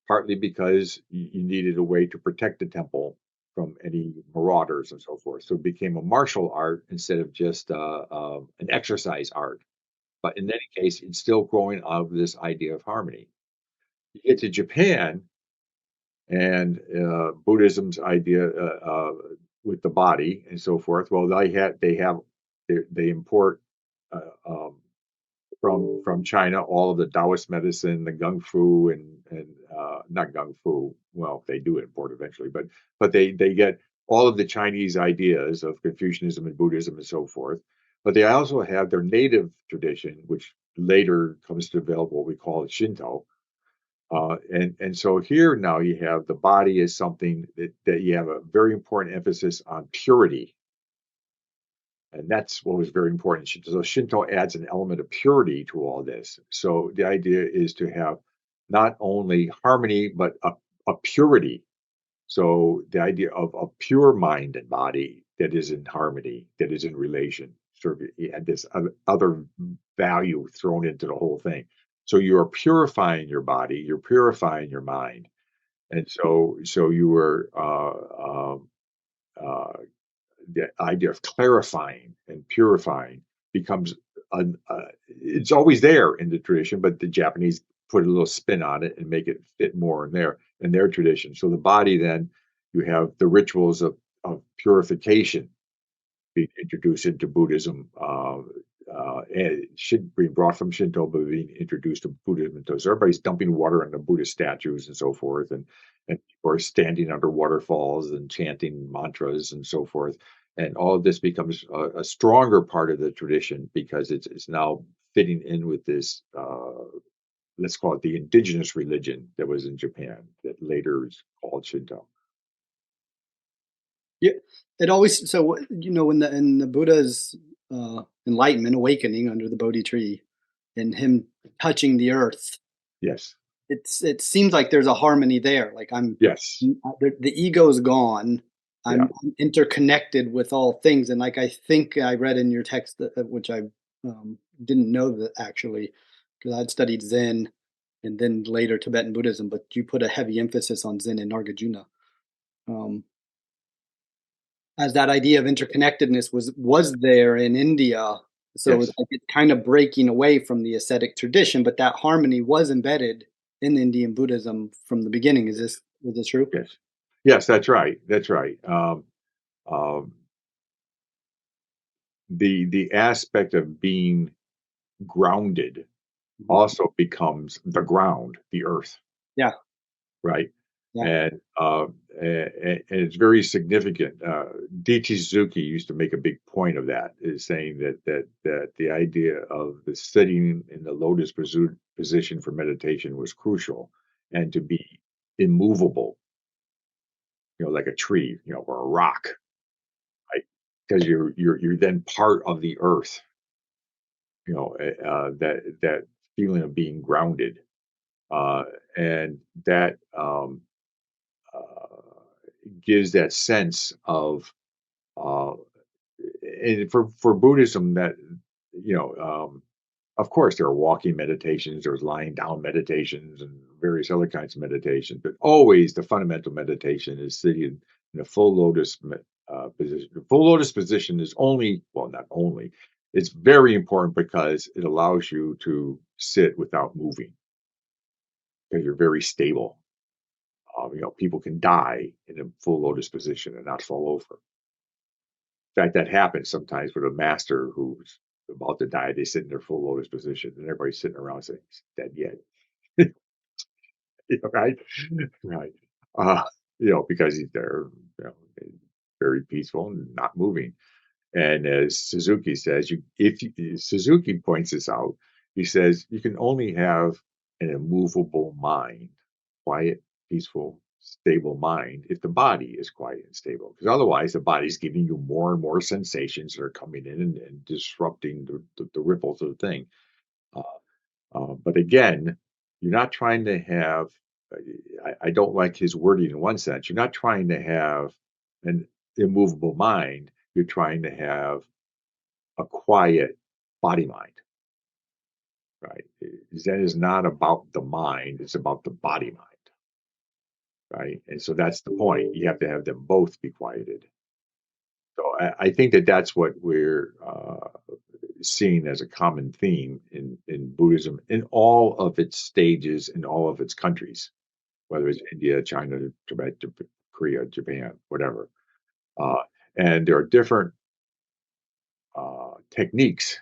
partly because you needed a way to protect the temple from any marauders and so forth. So it became a martial art instead of just an exercise art. But in any case, it's still growing out of this idea of harmony. You get to Japan, and Buddhism's idea with the body and so forth. Well, they import uh, um, from China all of the Taoist medicine, the Kung Fu, and not Kung Fu. Well, they do import eventually, but they get all of the Chinese ideas of Confucianism and Buddhism and so forth. But they also have their native tradition, which later comes to develop what we call Shinto, and so here now you have the body is something that you have a very important emphasis on purity, and that's what was very important. So Shinto adds an element of purity to all this. So the idea is to have not only harmony but a purity. So the idea of a pure mind and body that is in harmony, that is in relation, sort of you had this other value thrown into the whole thing. So you are purifying your body, you're purifying your mind, and so you were uh, the idea of clarifying and purifying becomes it's always there in the tradition, but the Japanese put a little spin on it and make it fit more in their tradition. So the body then you have the rituals of purification being introduced into Buddhism. And it should be brought from Shinto, but being introduced to Buddhism. So everybody's dumping water on the Buddhist statues and so forth, and people are standing under waterfalls and chanting mantras and so forth. And all of this becomes a stronger part of the tradition because it's now fitting in with this, let's call it the indigenous religion that was in Japan that later is called Shinto. Yeah, it always so in the Buddha's enlightenment awakening under the Bodhi tree and him touching the earth, Yes. it seems like there's a harmony there. Like Yes. the ego's gone. Yeah. I'm interconnected with all things, and like I think I read in your text which I didn't know that actually because I'd studied Zen and then later Tibetan Buddhism, but you put a heavy emphasis on Zen and Nagarjuna. Um, as that idea of interconnectedness was there in India. So it's Yes. like it's kind of breaking away from the ascetic tradition, but that harmony was embedded in Indian Buddhism from the beginning. Is this true? Yes. Yes, that's right. That's right. Um, the aspect of being grounded Mhm. also becomes the ground, the earth, Yeah, right? yeah. And and it's very significant. D.T. Suzuki used to make a big point of that, is saying that the idea of the sitting in the lotus position for meditation was crucial, and to be immovable, like a tree, or a rock, right? Because you're then part of the earth, that feeling of being grounded, uh, and that uh, gives that sense of, uh, and for Buddhism, that you know, of course, there are walking meditations, there's lying down meditations, and various other kinds of meditations, but always the fundamental meditation is sitting in a full lotus position. The full lotus position is only, well, not only, it's very important because it allows you to sit without moving because you're very stable. People can die in a full lotus position and not fall over. In fact, that happens sometimes with a master who's about to die. They sit in their full lotus position, and everybody's sitting around saying, "He's dead yet?" Right? Right. Uh, because he's there, you know, very peaceful and not moving. And as Suzuki says, Suzuki points this out, he says you can only have an immovable mind, quiet, peaceful, stable mind, if the body is quiet and stable. Because otherwise, the body's giving you more and more sensations that are coming in and disrupting the ripples of the thing. Uh, but again, you're not trying to have I don't like his wording in one sense. You're not trying to have an immovable mind. You're trying to have a quiet body mind, right? Zen is not about the mind, it's about the body mind, right? And so that's the point. You have to have them both be quieted. So I think that that's what we're seeing as a common theme in Buddhism in all of its stages, in all of its countries, whether it's India, China, Tibet, Korea, Japan, whatever. Uh, and there are different techniques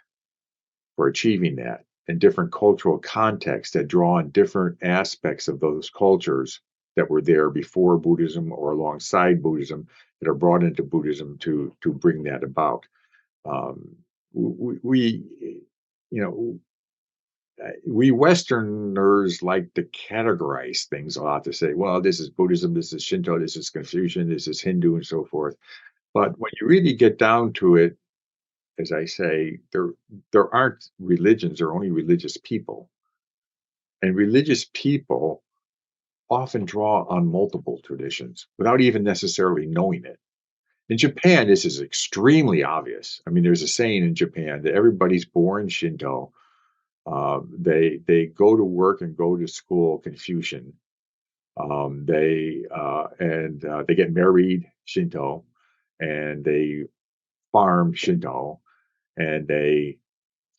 for achieving that and different cultural contexts that draw on different aspects of those cultures that were there before Buddhism or alongside Buddhism that are brought into Buddhism to bring that about. Um, we you know, we Westerners like to categorize things a lot to say, well, this is Buddhism, this is Shinto, this is Confucian, this is Hindu, and so forth. But when you really get down to it, as I say, there aren't religions, there are only religious people. And religious people often draw on multiple traditions without even necessarily knowing it. In Japan, this is extremely obvious. I mean, there's a saying in Japan that everybody's born Shinto. They go to work and go to school Confucian. They get married Shinto, and they farm Shinto, and they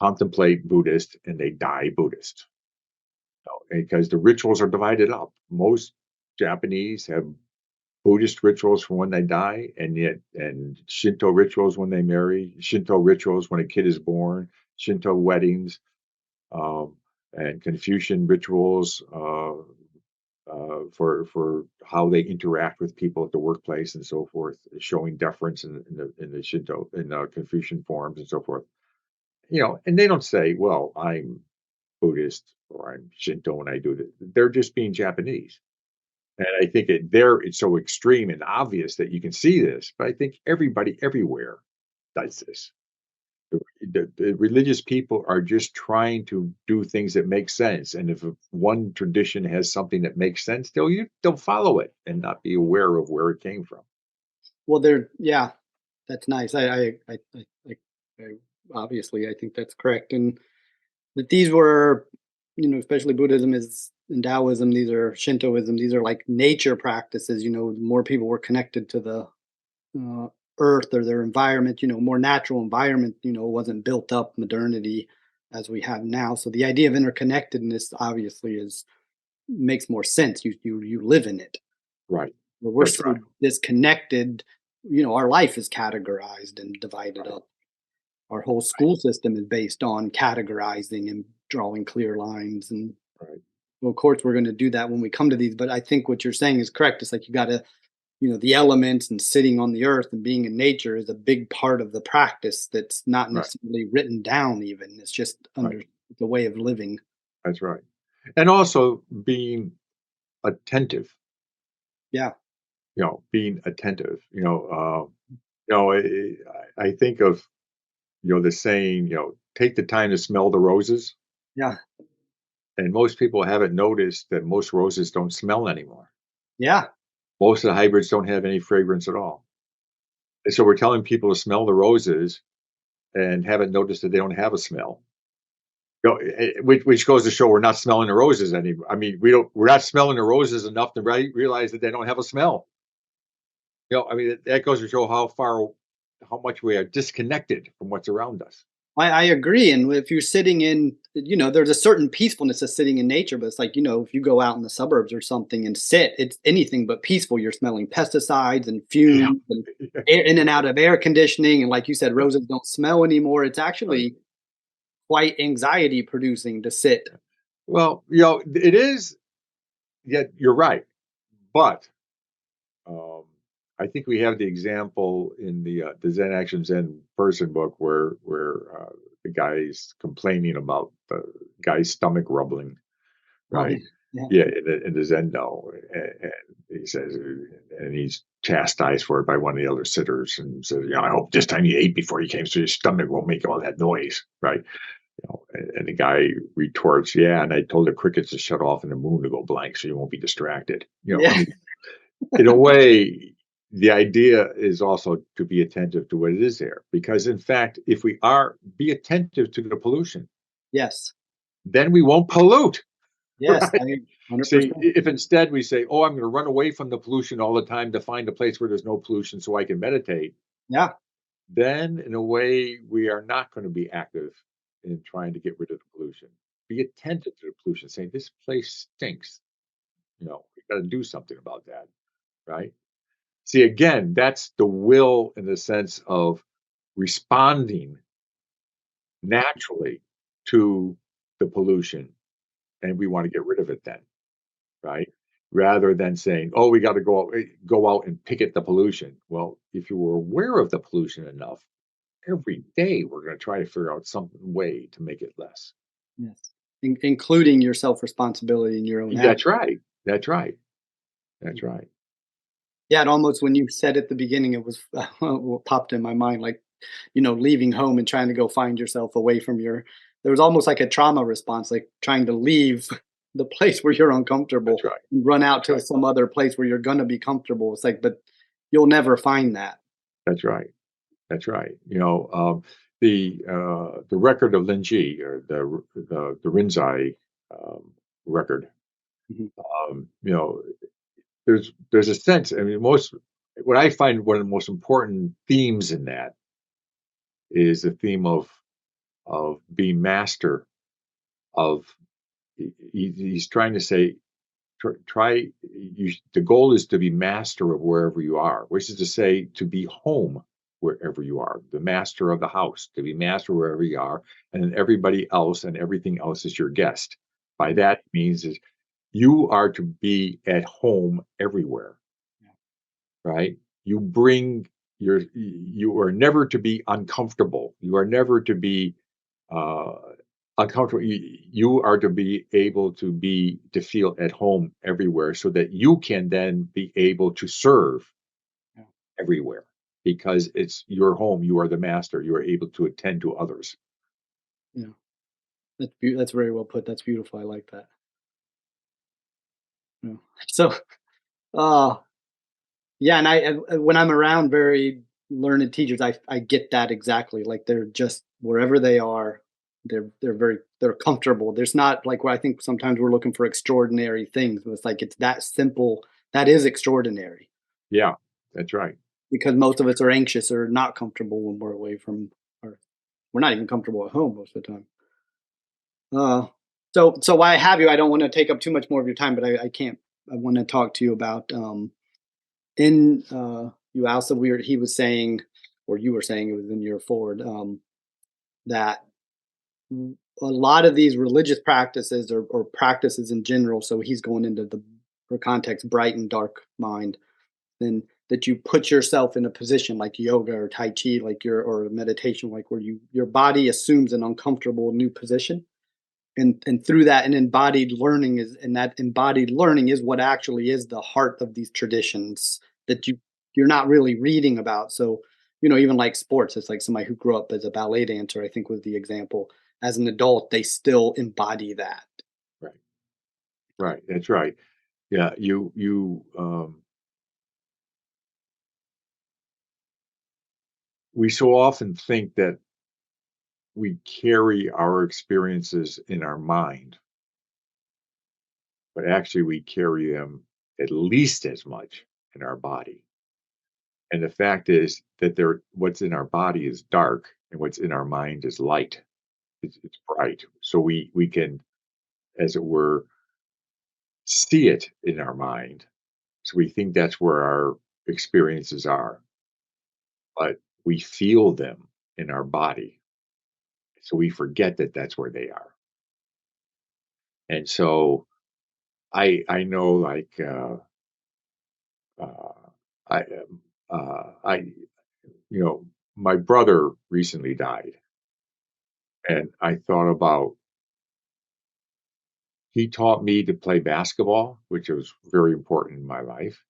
contemplate Buddhist, and they die Buddhist. Because the rituals are divided up. Most Japanese have Buddhist rituals for when they die, and Shinto rituals when they marry, Shinto rituals when a kid is born, Shinto weddings, um, and Confucian rituals for how they interact with people at the workplace and so forth, showing deference in the Shinto in Confucian forms and so forth. And they don't say, "Well, I'm Buddhist or I'm Shinto when I do this." They're just being Japanese. And I think it's so extreme and obvious that you can see this, but I think everybody everywhere does this. The religious people are just trying to do things that make sense. And if one tradition has something that makes sense, they'll follow it and not be aware of where it came from. Well, yeah, that's nice. I obviously I think that's correct, and that these were, especially Buddhism is and Taoism. These are Shintoism. These are like nature practices. More people were connected to the uh, earth or their environment. More natural environment. Wasn't built up modernity as we have now. So the idea of interconnectedness obviously is makes more sense. You live in it. Right. But we're That's right. so disconnected. Our life is categorized and divided Right. up. Our whole school system is based on categorizing and drawing clear lines. And Right. well, of course, we're going to do that when we come to these. But I think what you're saying is correct. It's like you got to, the elements and sitting on the earth and being in nature is a big part of the practice that's not Right. necessarily written down, even. It's just Right. under the way of living. That's right. And also being attentive, Yeah. being attentive, I think of, the saying, take the time to smell the roses. Yeah. And most people haven't noticed that most roses don't smell anymore. Yeah. Most of the hybrids don't have any fragrance at all. And so we're telling people to smell the roses and haven't noticed that they don't have a smell. Which goes to show we're not smelling the roses anymore. I mean, we're not smelling the roses enough to realize that they don't have a smell. I mean, that goes to show how much we are disconnected from what's around us. I agree. And if you're sitting in, there's a certain peacefulness of sitting in nature, but it's like, if you go out in the suburbs or something and sit, it's anything but peaceful. You're smelling pesticides and Yeah. fumes and in and out of air conditioning. And like you said, roses don't smell anymore. It's Right. actually quite anxiety producing to sit. Well, it is. Yet you're right, but um, I think we have the example in the Zen Action Zen Person book where the guy's complaining about the guy's stomach rumbling, Oh, yeah. right? Yeah. Yeah, in the Zendo, and he says, and he's chastised for it by one of the other sitters, and says, "I hope this time you ate before you came, so your stomach won't make all that noise," right? And the guy retorts, "Yeah, and I told the crickets to shut off and the moon to go blank so you won't be distracted." I Yeah. mean, in a way, the idea is also to be attentive to what it is there, because in fact, if we are be attentive to the pollution, Yes. then we won't pollute, Yes. right? I mean, See, 100%. if instead we say, "Oh, I'm going to run away from the pollution all the time to find a place where there's no pollution so I can meditate," Yeah. then in a way we are not going to be active in trying to get rid of the pollution. Be attentive to the pollution, saying this place stinks. We got to do something about that, right? See, again, that's the will in the sense of responding naturally to the pollution, and we want to get rid of it then, right? Rather than saying, "Oh, we got to go out and picket the pollution." Well, if you were aware of the pollution enough, every day we're going to try to figure out some way to make it less. Yes. Including your self responsibility in your own act. That's right. That's right. That's right. Yeah, it almost when you said at the beginning, it was what popped in my mind, like, leaving home and trying to go find yourself away from there was almost like a trauma response, like trying to leave the place where you're uncomfortable That's right. and run out That's to right. some other place where you're gonna be comfortable. It's like, but you'll never find that. That's right. That's right. The record of Linji, or the Rinzai um, record. Mhm. Um, you know, there's a sense. I mean, what I find one of the most important themes in that is the theme of being master of. He's trying to say, try. The goal is to be master of wherever you are, which is to say, to be home wherever you are, the master of the house, to be master wherever you are, and then everybody else and everything else is your guest. By that means is you are to be at home everywhere, Yeah. right? You are never to be uncomfortable. You are never to be uh, uncomfortable. You are to be able to feel at home everywhere, so that you can then be able to serve Yeah. everywhere, because it's your home. You are the master. You are able to attend to others. Yeah. That's very well put. That's beautiful. I like that. Yeah. So, uh, yeah, and when I'm around very learned teachers, I get that exactly. Like they're just wherever they are, they're comfortable. There's not like where I think sometimes we're looking for extraordinary things. But it's like it's that simple. That is extraordinary Yeah, that's right. because most of us are anxious or not comfortable when we're away from or we're not even comfortable at home most of the time. Uh, so while I have you, I don't want to take up too much more of your time, but I can't. I want to talk to you about in you also weird he was saying or you were saying it was in your forward that a lot of these religious practices or practices in general, so he's going into the for context bright and dark mind, then that you put yourself in a position like yoga or tai chi, like or meditation, like where your body assumes an uncomfortable new position, and through that an embodied learning is and that embodied learning is what actually is the heart of these traditions that you're not really reading about. So even like sports, it's like somebody who grew up as a ballet dancer, I think was the example. As an adult they still embody that. Right, right. That's right. Yeah, we so often think that we carry our experiences in our mind, but actually we carry them at least as much in our body. And the fact is that what's in our body is dark, and what's in our mind is light. It's bright. So we can, as it were, see it in our mind. So we think that's where our experiences are, but we feel them in our body. So we forget that that's where they are. And so I know, like, uh, I my brother recently died, and I thought about, he taught me to play basketball, which was very important in my life,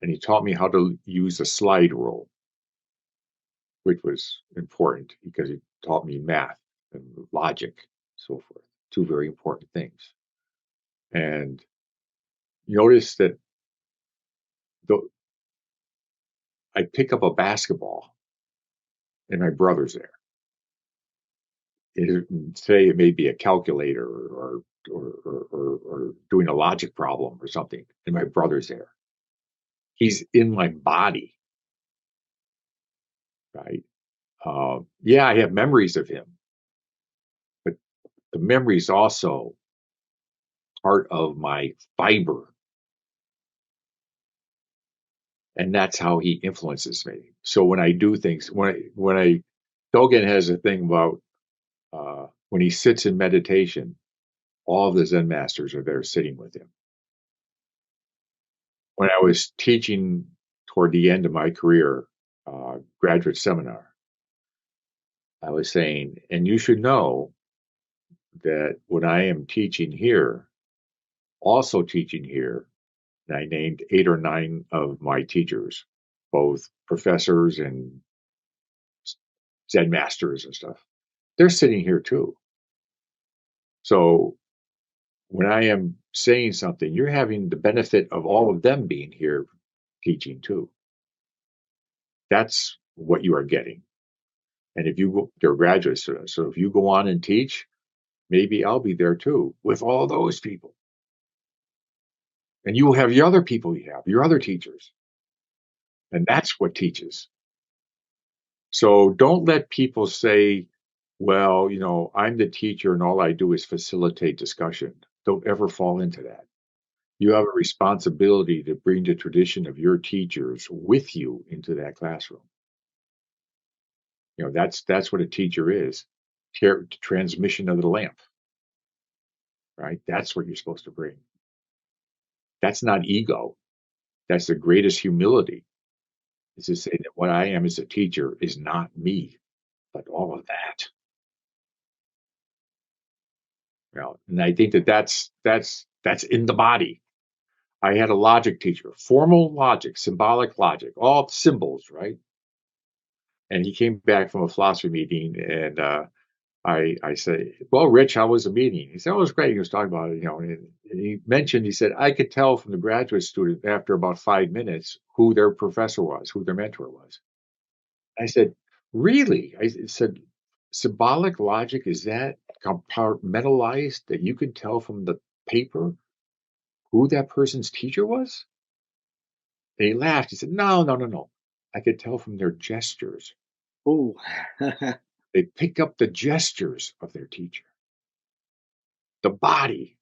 and he taught me how to use a slide rule, which was important because he taught me math. and logic, so forth. Two very important things. And notice that the, I pick up a basketball and my brother's there. Say it may be a calculator or doing a logic problem or something, and my brother's there. He's in my body, right? Yeah, I have memories of him, but the memory's also part of my fiber, and that's how he influences me. So when I do things, when I Dogen has a thing about when he sits in meditation, all of the Zen masters are there sitting with him. When I was teaching toward the end of my career, graduate seminar, I was saying, and you should know that when I am teaching here, also teaching here, and I named 8 or 9 of my teachers, both professors and Zen masters and stuff. They're sitting here too. So when I am saying something, you're having the benefit of all of them being here teaching too. That's what you are getting. And if you go, they're graduate students. So if you go on and teach, maybe I'll be there too with all those people. And you will have your other people you have, your other teachers. And that's what teaches. So don't let people say, well, I'm the teacher and all I do is facilitate discussion. Don't ever fall into that. You have a responsibility to bring the tradition of your teachers with you into that classroom. That's what a teacher is. Transmission of the lamp, right? That's what you're supposed to bring. That's not ego. That's the greatest humility, is to say that what I am as a teacher is not me, but all of that. And I think that's in the body. I had a logic teacher, formal logic, symbolic logic, all symbols, right? And he came back from a philosophy meeting, and I said, "Well, Rich, how was the meeting?" He said, "Oh, it was great." He was talking about it, and he mentioned, he said, "I could tell from the graduate student after about 5 minutes who their professor was, who their mentor was." I said, "Really?" I said, "Symbolic logic, is that compartmentalized that you could tell from the paper who that person's teacher was?" And he laughed. He said, "No, no, no, no. I could tell from their gestures. Oh, They pick up the gestures of their teacher, the body,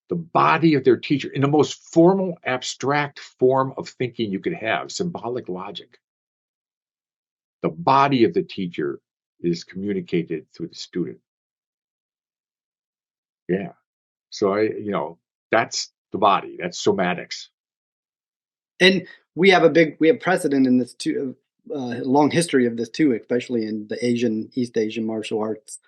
the body of their teacher in the most formal, abstract form of thinking you could have, symbolic logic. The body of the teacher is communicated through the student." Yeah. So that's the body. That's somatics. and we have precedent in this too. Long history of this too, especially in the East Asian martial arts,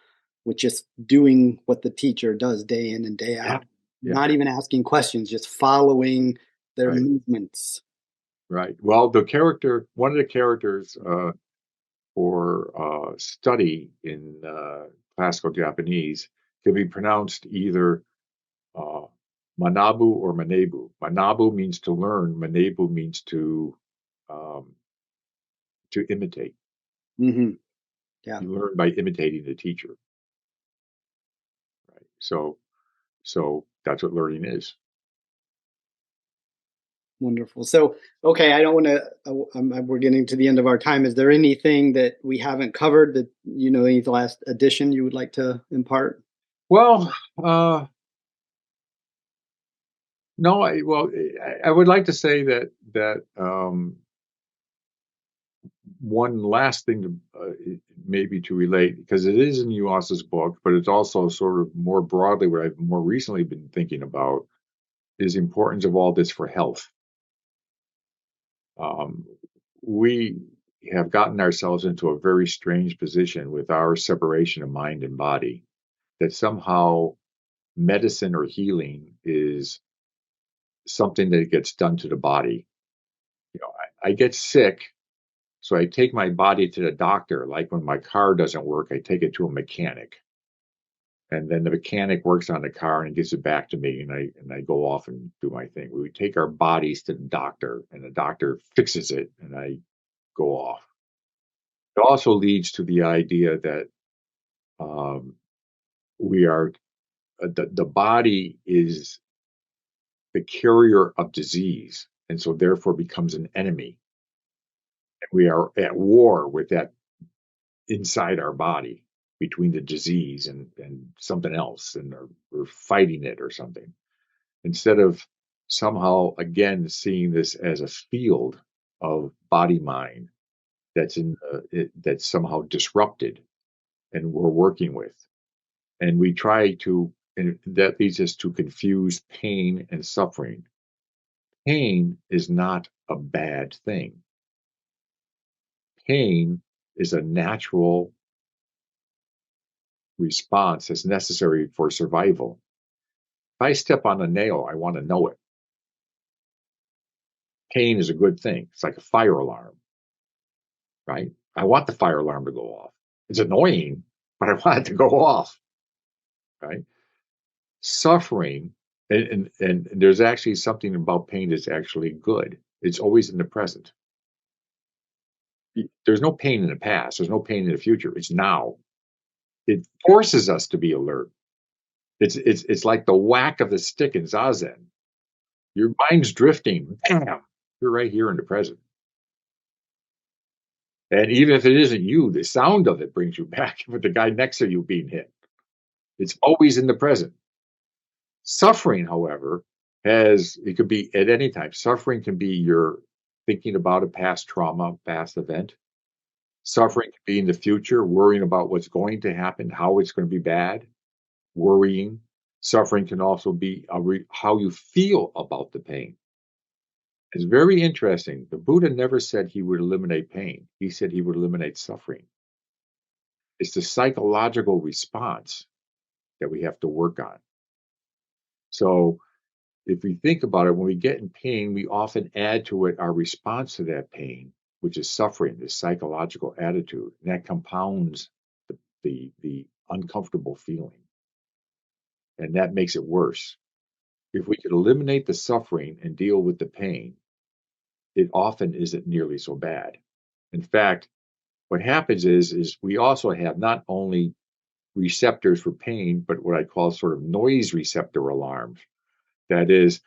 with just doing what the teacher does day in and day Yeah. out, Yeah. not even asking questions, just following their Right. movements. Right. Well, one of the characters for study in classical Japanese can be pronounced either uh, Manabu or Manebu. Manabu means to learn. Manebu means um, to imitate. Hmm. Yeah, You learn by imitating the teacher. Right. So that's what learning is. wonderful. So, okay, I don't want to. We're getting to the end of our time. Is there anything that we haven't covered that any last addition you would like to impart? Well, no. I would like to say that one last thing to maybe to relate, because it is in Yuasa's book, but it's also sort of more broadly what I've more recently been thinking about, is the importance of all this for health. Um, we have gotten ourselves into a very strange position with our separation of mind and body, that somehow medicine or healing is something that gets done to the body. I get sick, so I take my body to the doctor. Like when my car doesn't work, I take it to a mechanic. and then the mechanic works on the car and gives it back to me, and I go off and do my thing. We take our bodies to the doctor, and the doctor fixes it, and I go off. It also leads to the idea that um, we are the body is the carrier of disease, and so therefore becomes an enemy. And we are at war with that inside our body between the disease and something else, and we're fighting it or something. Instead of somehow again seeing this as a field of body mind that's somehow disrupted and we're working with, and we try to, and that leads us to confuse pain and suffering. Pain is not a bad thing. Pain is a natural response that's necessary for survival. If I step on a nail, I want to know it. Pain is a good thing. It's like a fire alarm, right? I want the fire alarm to go off. It's annoying, but I want it to go off, right? Suffering, and there's actually something about pain that's actually good. It's always in the present. There's no pain in the past. There's no pain in the future. It's now. It forces us to be alert. It's like the whack of the stick in Zazen. Your mind's drifting. Bam! You're right here in the present. And even if it isn't you, the sound of it brings you back with the guy next to you being hit. It's always in the present. Suffering, however, it could be at any time. Suffering can be your thinking about a past trauma, past event. Suffering can be in the future, worrying about what's going to happen, how it's going to be bad, worrying. Suffering can also be how you feel about the pain. It's very interesting. The Buddha never said he would eliminate pain. He said he would eliminate suffering. It's the psychological response that we have to work on. So if we think about it, when we get in pain, we often add to it our response to that pain, which is suffering, this psychological attitude, and that compounds the uncomfortable feeling, and that makes it worse. If we could eliminate the suffering and deal with the pain, it often isn't nearly so bad. In fact, what happens is we also have not only receptors for pain, but what I call sort of noise receptor alarms. That is,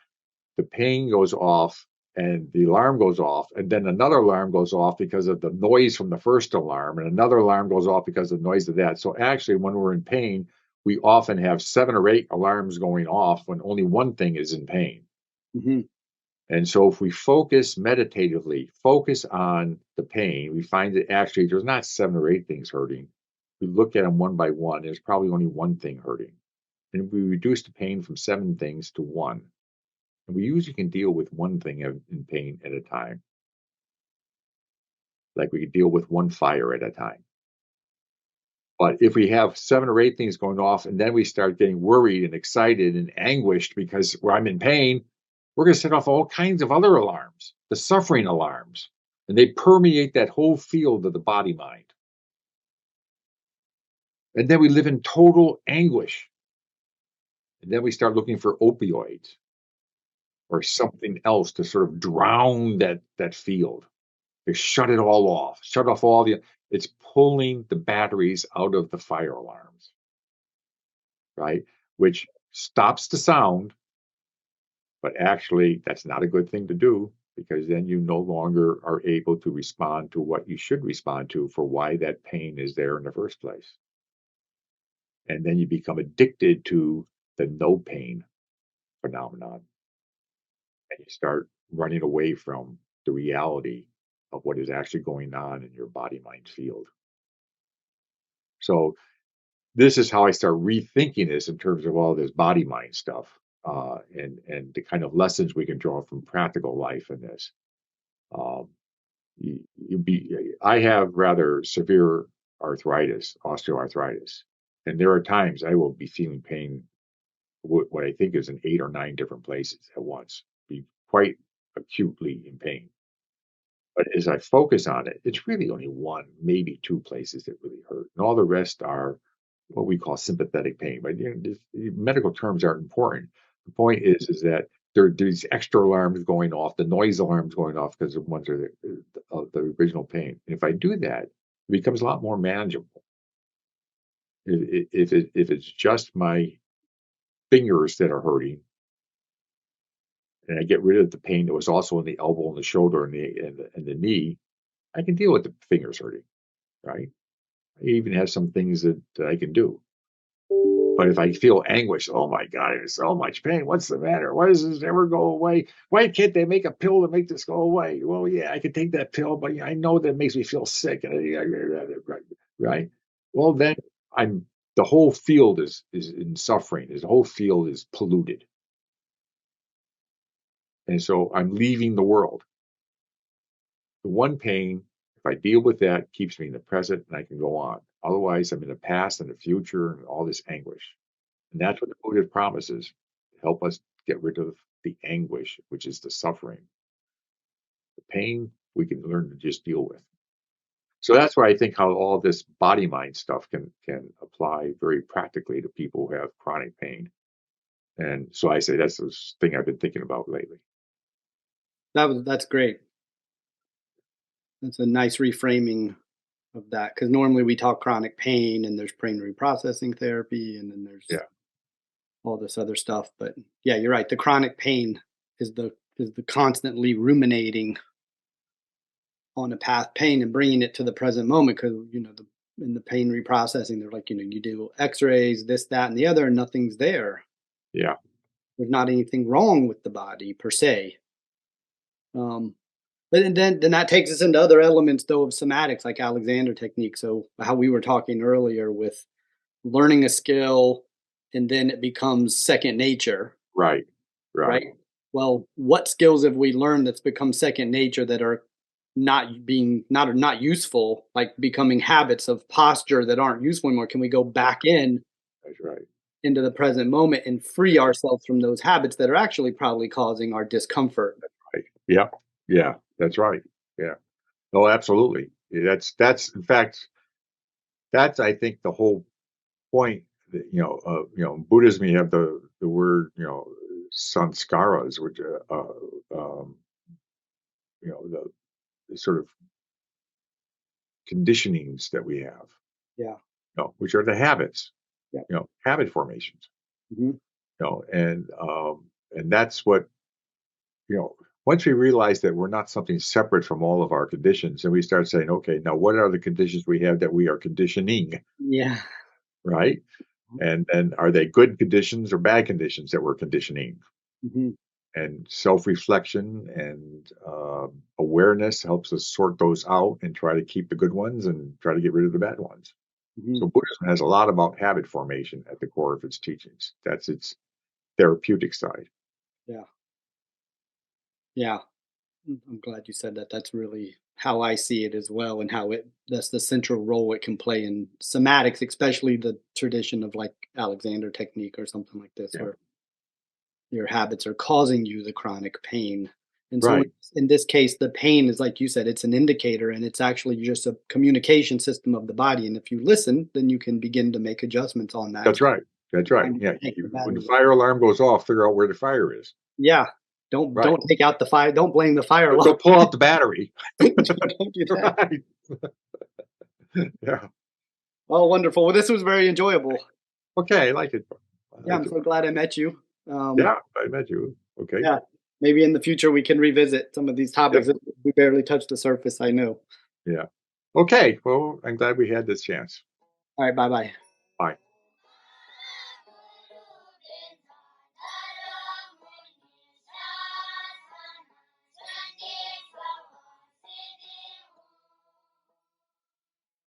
the pain goes off and the alarm goes off, and then another alarm goes off because of the noise from the first alarm, and another alarm goes off because of the noise of that. So actually, when we're in pain, we often have 7 or 8 alarms going off when only one thing is in pain. Hmm. And so if we focus meditatively, focus on the pain, we find that actually there's not 7 or 8 things hurting. We look at them one by one, there's probably only one thing hurting. And we reduce the pain from 7 things to one. And we usually can deal with one thing in pain at a time. Like we could deal with one fire at a time. But if we have 7 or 8 things going off and then we start getting worried and excited and anguished because I'm in pain, we're going to set off all kinds of other alarms, the suffering alarms, and they permeate that whole field of the body mind. And then we live in total anguish. And then we start looking for opioids or something else to sort of drown that field. They shut it all off, shut off all the, it's pulling the batteries out of the fire alarms, right? Which stops the sound, but actually that's not a good thing to do because then you no longer are able to respond to what you should respond to for why that pain is there in the first place. And then you become addicted to the no pain phenomenon and you start running away from the reality of what is actually going on in your body mind field. So this is how I start rethinking this in terms of all this body mind stuff, and the kind of lessons we can draw from practical life in this. Um, I have rather severe arthritis, osteoarthritis, and there are times I will be feeling pain, what I think is in 8 or 9 different places at once, be quite acutely in pain. But as I focus on it, it's really only one, maybe 2 places that really hurt, and all the rest are what we call sympathetic pain. But medical terms aren't important. The point is that there are these extra alarms going off, the noise alarms going off because the ones are of the original pain. And if I do that, it becomes a lot more manageable. If it's just my fingers that are hurting, and I get rid of the pain that was also in the elbow and the shoulder and the knee, I can deal with the fingers hurting, right? I even have some things that I can do. But if I feel anguish, oh my God, there's so much pain. What's the matter? Why does this never go away? Why can't they make a pill to make this go away? Well, yeah, I can take that pill, but I know that makes me feel sick. Right? Well, then I'm the whole field is in suffering. The whole field is polluted, and so I'm leaving the world. The one pain, if I deal with that, keeps me in the present, and I can go on. Otherwise, I'm in the past and the future and all this anguish. And that's what the Buddha promises to help us get rid of the anguish, which is the suffering. The pain we can learn to just deal with. So that's why I think how all this body mind stuff can apply very practically to people who have chronic pain. And so I say that's the thing I've been thinking about lately. That's great. That's a nice reframing of that, because normally we talk chronic pain and there's brain reprocessing therapy and then there's Yeah. all this other stuff. But yeah, you're right. The chronic pain is the constantly ruminating on a path pain and bringing it to the present moment, because in the pain reprocessing they're like, you do x-rays, this, that, and the other, and nothing's there. Yeah. There's not anything wrong with the body per se. um but then that takes us into other elements though of somatics, like Alexander technique. So how we were talking earlier with learning a skill and then it becomes second nature, Right. Right. right? Well, what skills have we learned that's become second nature that are not useful, like becoming habits of posture that aren't useful anymore? Can we go back That's right. into the present moment and free ourselves from those habits that are actually probably causing our discomfort? Right. Yeah. Yeah. That's right. Yeah. Oh, absolutely. That's in fact, that's I think the whole point that, in Buddhism, you have the word, sanskaras, which the sort of conditionings that we have, Yeah. which are the habits, Yeah. habit formations, Hmm. and that's what, you know, once we realize that we're not something separate from all of our conditions, and we start saying, okay, now what are the conditions we have that we are conditioning, Yeah. right? And then are they good conditions or bad conditions that we're conditioning? Hmm. And self-reflection and awareness helps us sort those out and try to keep the good ones and try to get rid of the bad ones. Hmm. So Buddhism has a lot about habit formation at the core of its teachings. That's its therapeutic side. Yeah. Yeah. I'm glad you said that. That's really how I see it as well, and how that's the central role it can play in somatics, especially the tradition of like Alexander technique or something like this, Yeah. where your habits are causing you the chronic pain. And so Right. in this case, the pain is like you said, it's an indicator and it's actually just a communication system of the body. And if you listen, then you can begin to make adjustments on that That's right. That's right. kind of Yeah. take the When the battery. fire alarm goes off, figure out where the fire is. Yeah. Don't Right. don't take out the fire. Don't blame the fire alarm. Don't pull out the battery. Don't do that. Right. Yeah. Oh, wonderful. Well, this was very enjoyable. Okay. I like it. I Yeah, like I'm it. so glad I met you. Yeah. I met you. Okay. Yeah, maybe in the future we can revisit some of these topics Yep. that we barely touched the surface, I know. Yeah. Okay. Well, I'm glad we had this chance. All right, bye-bye.